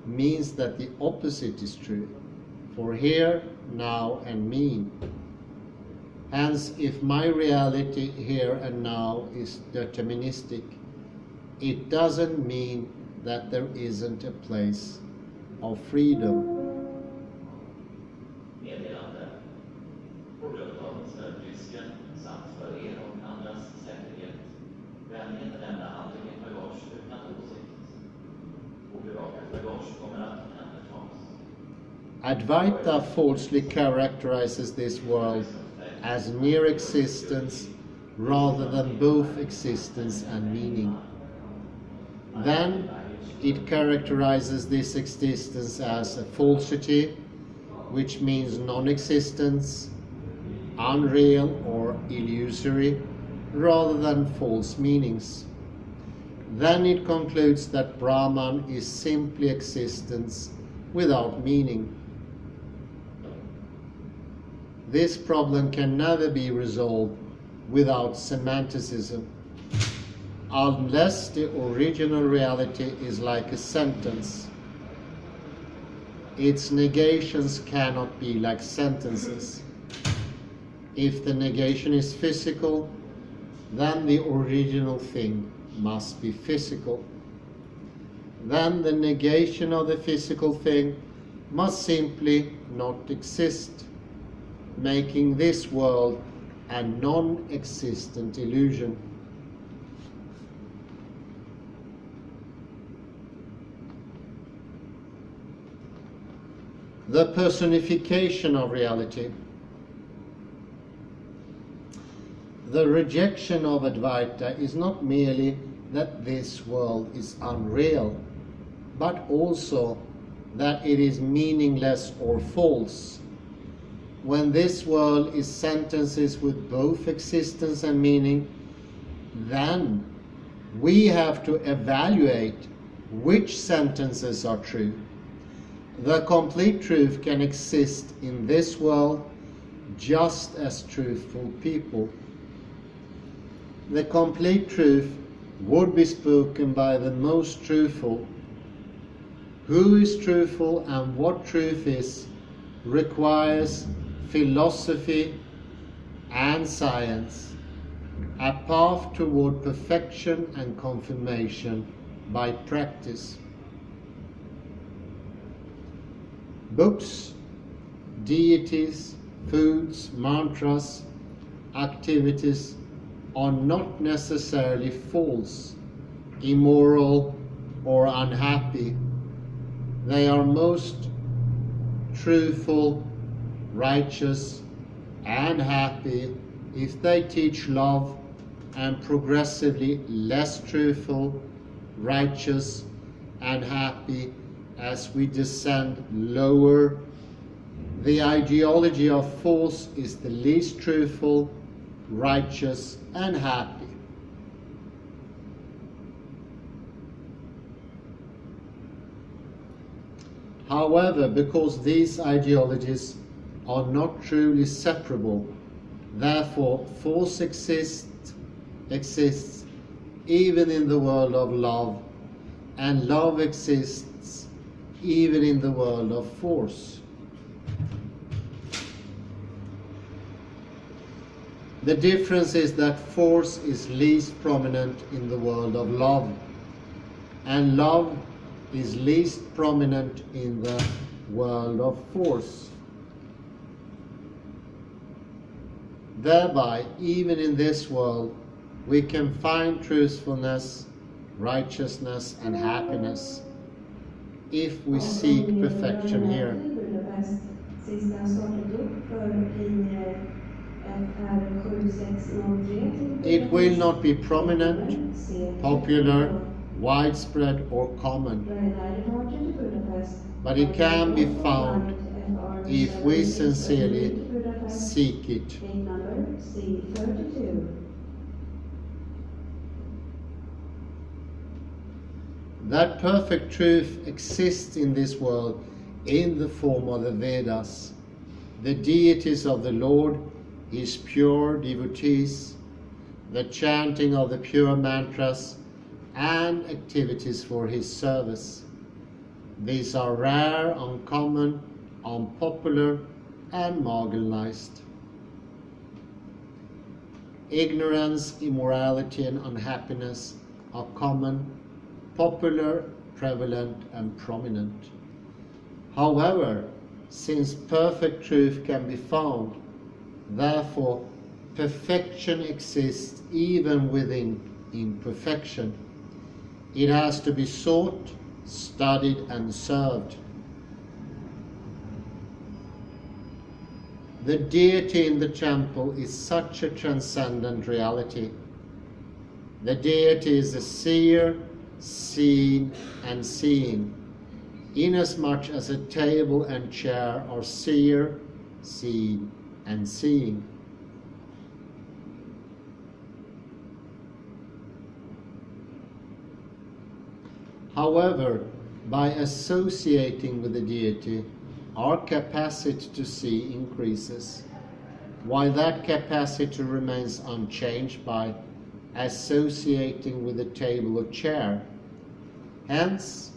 means that the opposite is true, for here, now, and me. Hence, if my reality here and now is deterministic, it doesn't mean that there isn't a place of freedom. Meddelande. På grund av stödrisken samt för er och andras säkerhet, vänligen lämna aldrig ert bagage utan åsikt. Obevakat bagage kommer att omhändertas. Advaita falsely characterizes this world as mere existence rather than both existence and meaning. Then it characterizes this existence as a falsity, which means non-existence, unreal or illusory, rather than false meanings. Then it concludes that Brahman is simply existence without meaning. This problem can never be resolved without semanticism, unless the original reality is like a sentence. Its negations cannot be like sentences. If the negation is physical, then the original thing must be physical. Then the negation of the physical thing must simply not exist, making this world a non-existent illusion. The personification of reality. The rejection of Advaita is not merely that this world is unreal, but also that it is meaningless or false. When this world is sentences with both existence and meaning, then we have to evaluate which sentences are true. The complete truth can exist in this world just as truthful people. The complete truth would be spoken by the most truthful. Who is truthful and what truth is requires philosophy and science, a path toward perfection and confirmation by practice. Books, deities, foods, mantras, activities are not necessarily false, immoral, or unhappy. They are most truthful, righteous, and happy if they teach love, and progressively less truthful, righteous, and happy as we descend lower. The ideology of false is the least truthful, righteous, and happy. However, because these ideologies are not truly separable, therefore false exists even in the world of love, and love exists even in the world of force. The difference is that force is least prominent in the world of love, and love is least prominent in the world of force. Thereby, even in this world, we can find truthfulness, righteousness, and happiness if we seek perfection here. It will not be prominent, popular, widespread, or common, but it can be found if we sincerely seek it. That perfect truth exists in this world in the form of the Vedas. The deities of the Lord, His pure devotees, the chanting of the pure mantras, and activities for His service. These are rare, uncommon, unpopular, and marginalized. Ignorance, immorality, and unhappiness are common, popular, prevalent, and prominent. However, since perfect truth can be found, therefore perfection exists even within imperfection. It has to be sought, studied, and served. The deity in the temple is such a transcendent reality. The deity is the seer, seen, and seeing. inasmuch as a table and chair are seer, seen, and seeing. However, by associating with the deity, our capacity to see increases, while that capacity remains unchanged by associating with the table or chair. Hence,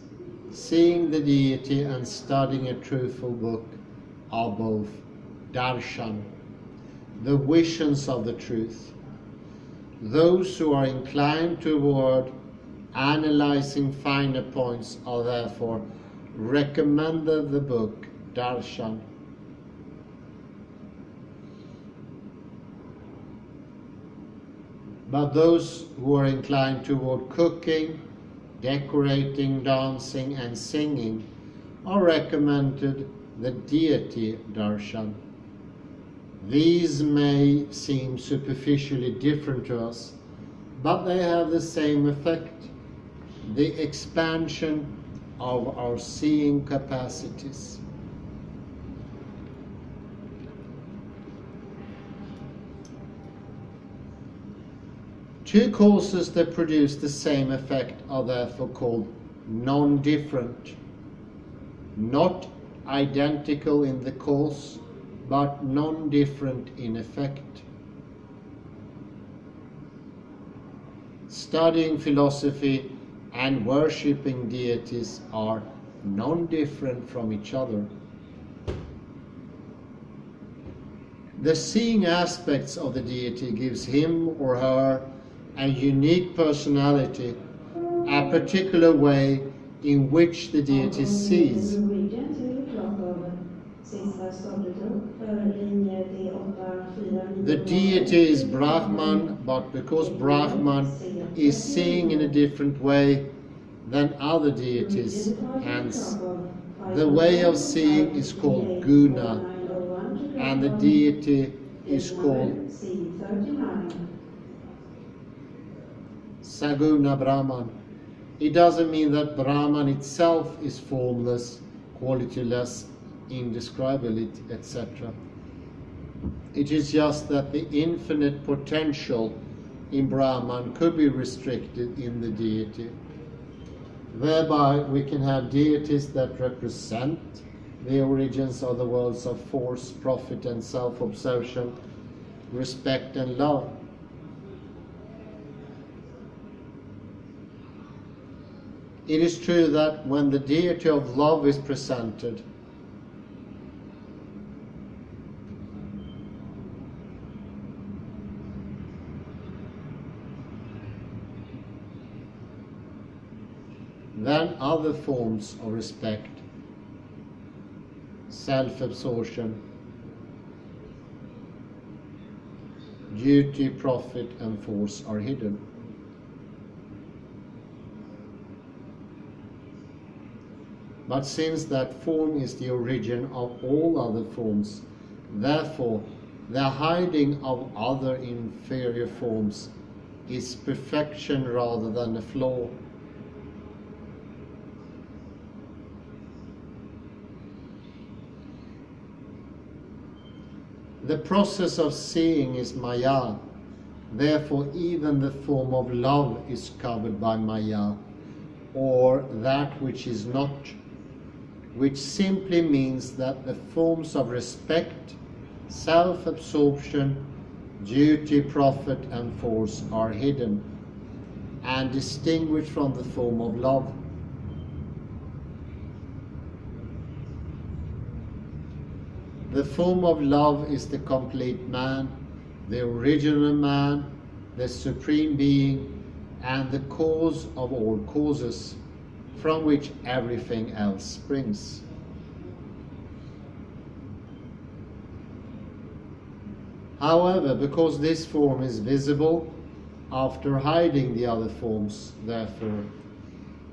seeing the deity and studying a truthful book are both darshan, the visions of the truth. Those who are inclined toward analyzing finer points are therefore recommended the book darshan. But those who are inclined toward cooking, decorating, dancing, and singing are recommended the deity darshan. These may seem superficially different to us, but they have the same effect, the expansion of our seeing capacities. Two causes that produce the same effect are therefore called non-different, not identical in the cause, but non-different in effect. Studying philosophy and worshipping deities are non-different from each other. The seeing aspects of the deity gives him or her a unique personality, a particular way in which the deity sees. The deity is Brahman, but because Brahman is seeing in a different way than other deities, hence the way of seeing is called guna, and the deity is called Saguna Brahman. It doesn't mean that Brahman itself is formless, qualityless, indescribable, etc. It is just that the infinite potential in Brahman could be restricted in the deity. Thereby we can have deities that represent the origins of the worlds of force, profit and self-obsession, respect and love. It is true that when the deity of love is presented, then other forms of respect, self-absorption, duty, profit and force are hidden. But since that form is the origin of all other forms, therefore the hiding of other inferior forms is perfection rather than a flaw. The process of seeing is Maya, therefore even the form of love is covered by Maya, or that which is not, which simply means that the forms of respect, self-absorption, duty, profit and force are hidden and distinguished from the form of love. The form of love is the complete man, the original man, the supreme being, and the cause of all causes, from which everything else springs. However, because this form is visible after hiding the other forms, therefore,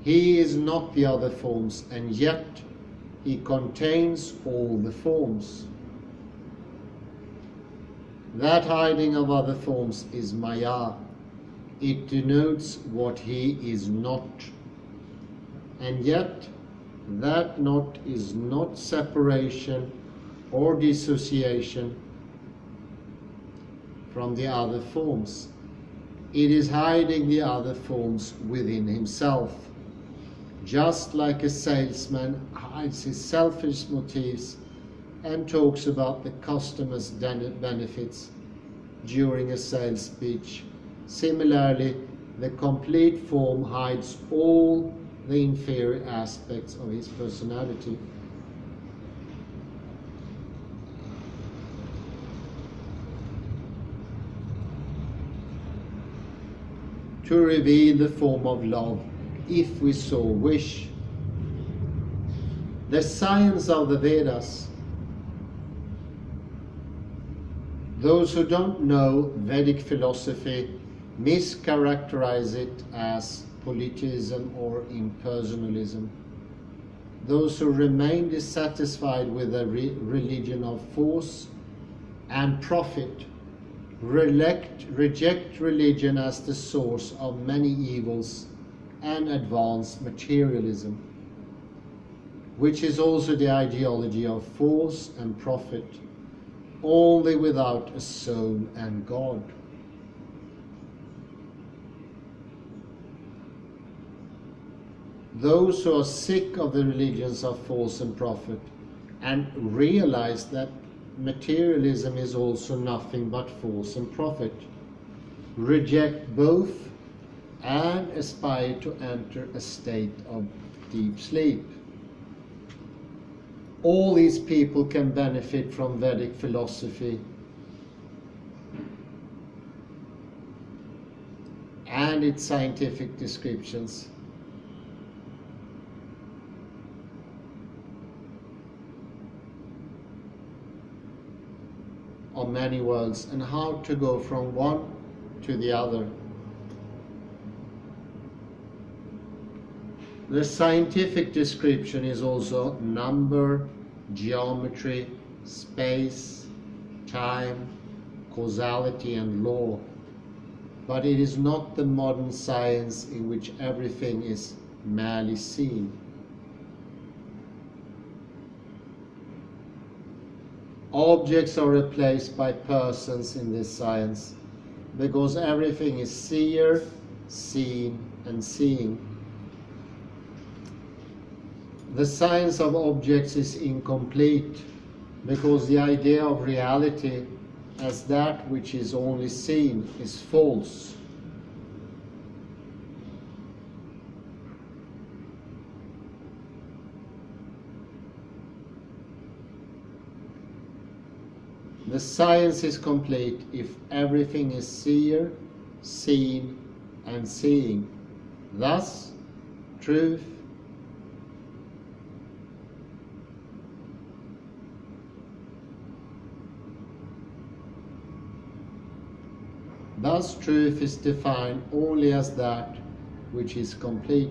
he is not the other forms, and yet he contains all the forms. That hiding of other forms is Maya. It denotes what he is not. And yet, That not is not separation or dissociation from the other forms. It is hiding the other forms within himself, just like a salesman hides his selfish motives and talks about the customer's benefits during a sales speech. Similarly, the complete form hides all the inferior aspects of his personality. To reveal the form of love, if we so wish. The science of the Vedas. Those who don't know Vedic philosophy mischaracterize it as politism or impersonalism. Those who remain dissatisfied with a religion of force and profit reject religion as the source of many evils and advance materialism, which is also the ideology of force and profit, only without a soul and God. Those who are sick of the religions of force and profit and realize that materialism is also nothing but force and profit reject both and aspire to enter a state of deep sleep. All these people can benefit from Vedic philosophy and its scientific descriptions. Of many worlds and how to go from one to the other. The scientific description is also number, geometry, space, time, causality and law, but it is not the modern science in which everything is merely seen. Objects are replaced by persons in this science because everything is seer, seen and seeing. The science of objects is incomplete because the idea of reality as that which is only seen is false. The science is complete if everything is seer, seen and seeing. Thus, truth, truth is defined only as that which is complete.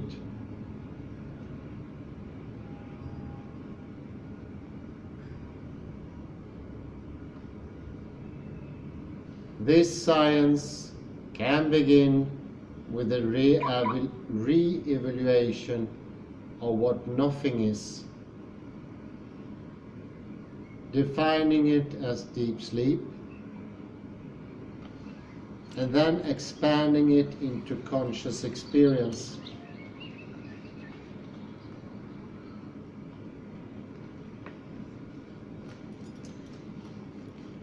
This science can begin with a re-evaluation of what nothing is, defining it as deep sleep, and then expanding it into conscious experience.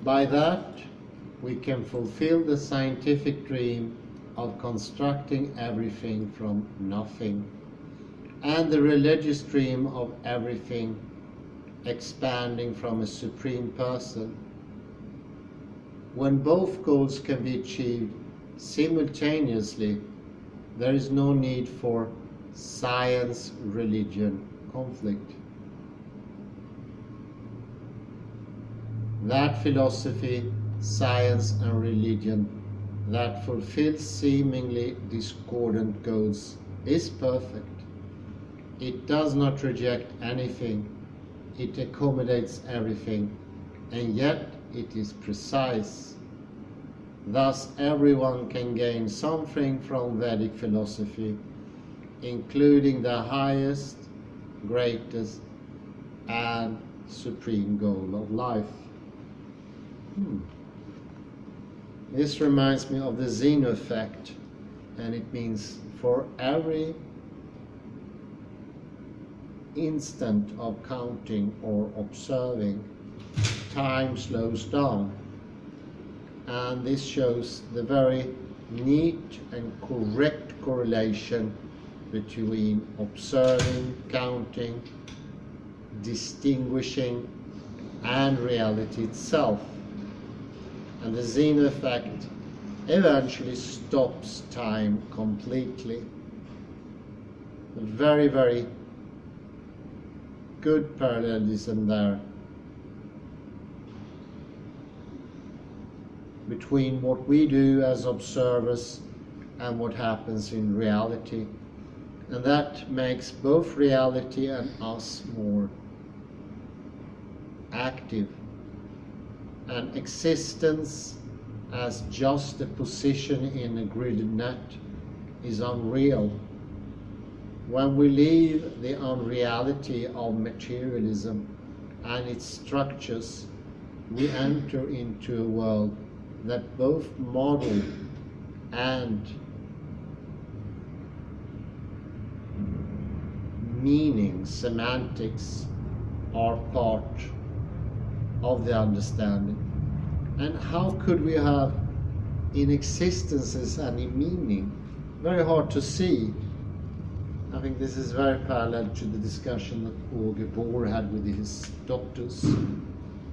By that, we can fulfill the scientific dream of constructing everything from nothing, and the religious dream of everything expanding from a supreme person. When both goals can be achieved simultaneously, there is no need for science-religion conflict. That philosophy, science and religion that fulfills seemingly discordant goals is perfect. It does not reject anything, it accommodates everything, and yet it is precise. Thus everyone can gain something from Vedic philosophy, including the highest greatest and supreme goal of life. This reminds me of the Zeno effect, and it means for every instant of counting or observing, time slows down. And this shows the very neat and correct correlation between observing, counting, distinguishing, and reality itself. And the Zeno effect eventually stops time completely. A very, very good parallelism there between what we do as observers and what happens in reality. And that makes both reality and us more active. And existence as just a position in a gridded net is unreal. When we leave the unreality of materialism and its structures, we enter into a world that both model and meaning, semantics, are part of the understanding. And how could we have in existences any meaning? Very hard to see. I think this is very parallel to the discussion that Åge Bohr had with his doctors.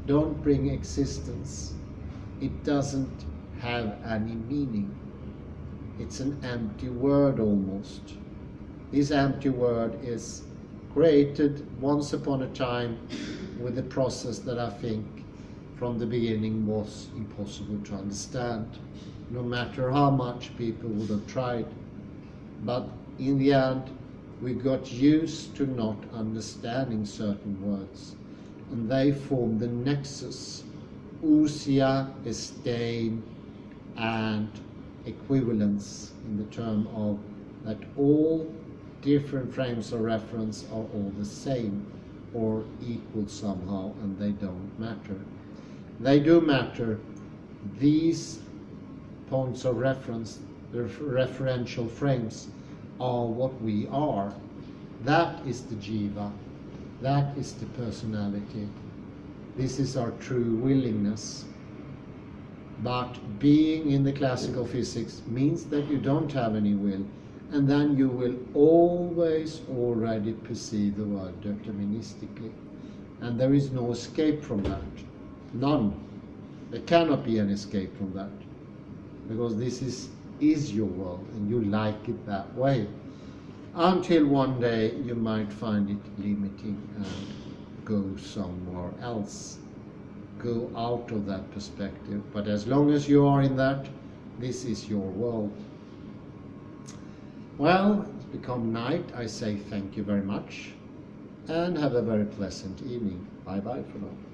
Don't bring existence. It doesn't have any meaning. It's an empty word almost. This empty word is created once upon a time with a process that I think from the beginning was impossible to understand, no matter how much people would have tried. But in the end, we got used to not understanding certain words, and they form the nexus, ousia, esteem, and equivalence, in the term of that all different frames of reference are all the same or equal somehow, and they don't matter. They do matter. These points of reference, the referential frames, are what we are. That is the jiva. That is the personality. This is our true willingness. But being in the classical physics means that you don't have any will, and then you will always already perceive the world deterministically. And there is no escape from that. None. There cannot be an escape from that. Because this is your world, and you like it that way. Until one day you might find it limiting and go somewhere else. Go out of that perspective. But as long as you are in that, this is your world. Well, it's become night. I say thank you very much and have a very pleasant evening. Bye bye for now.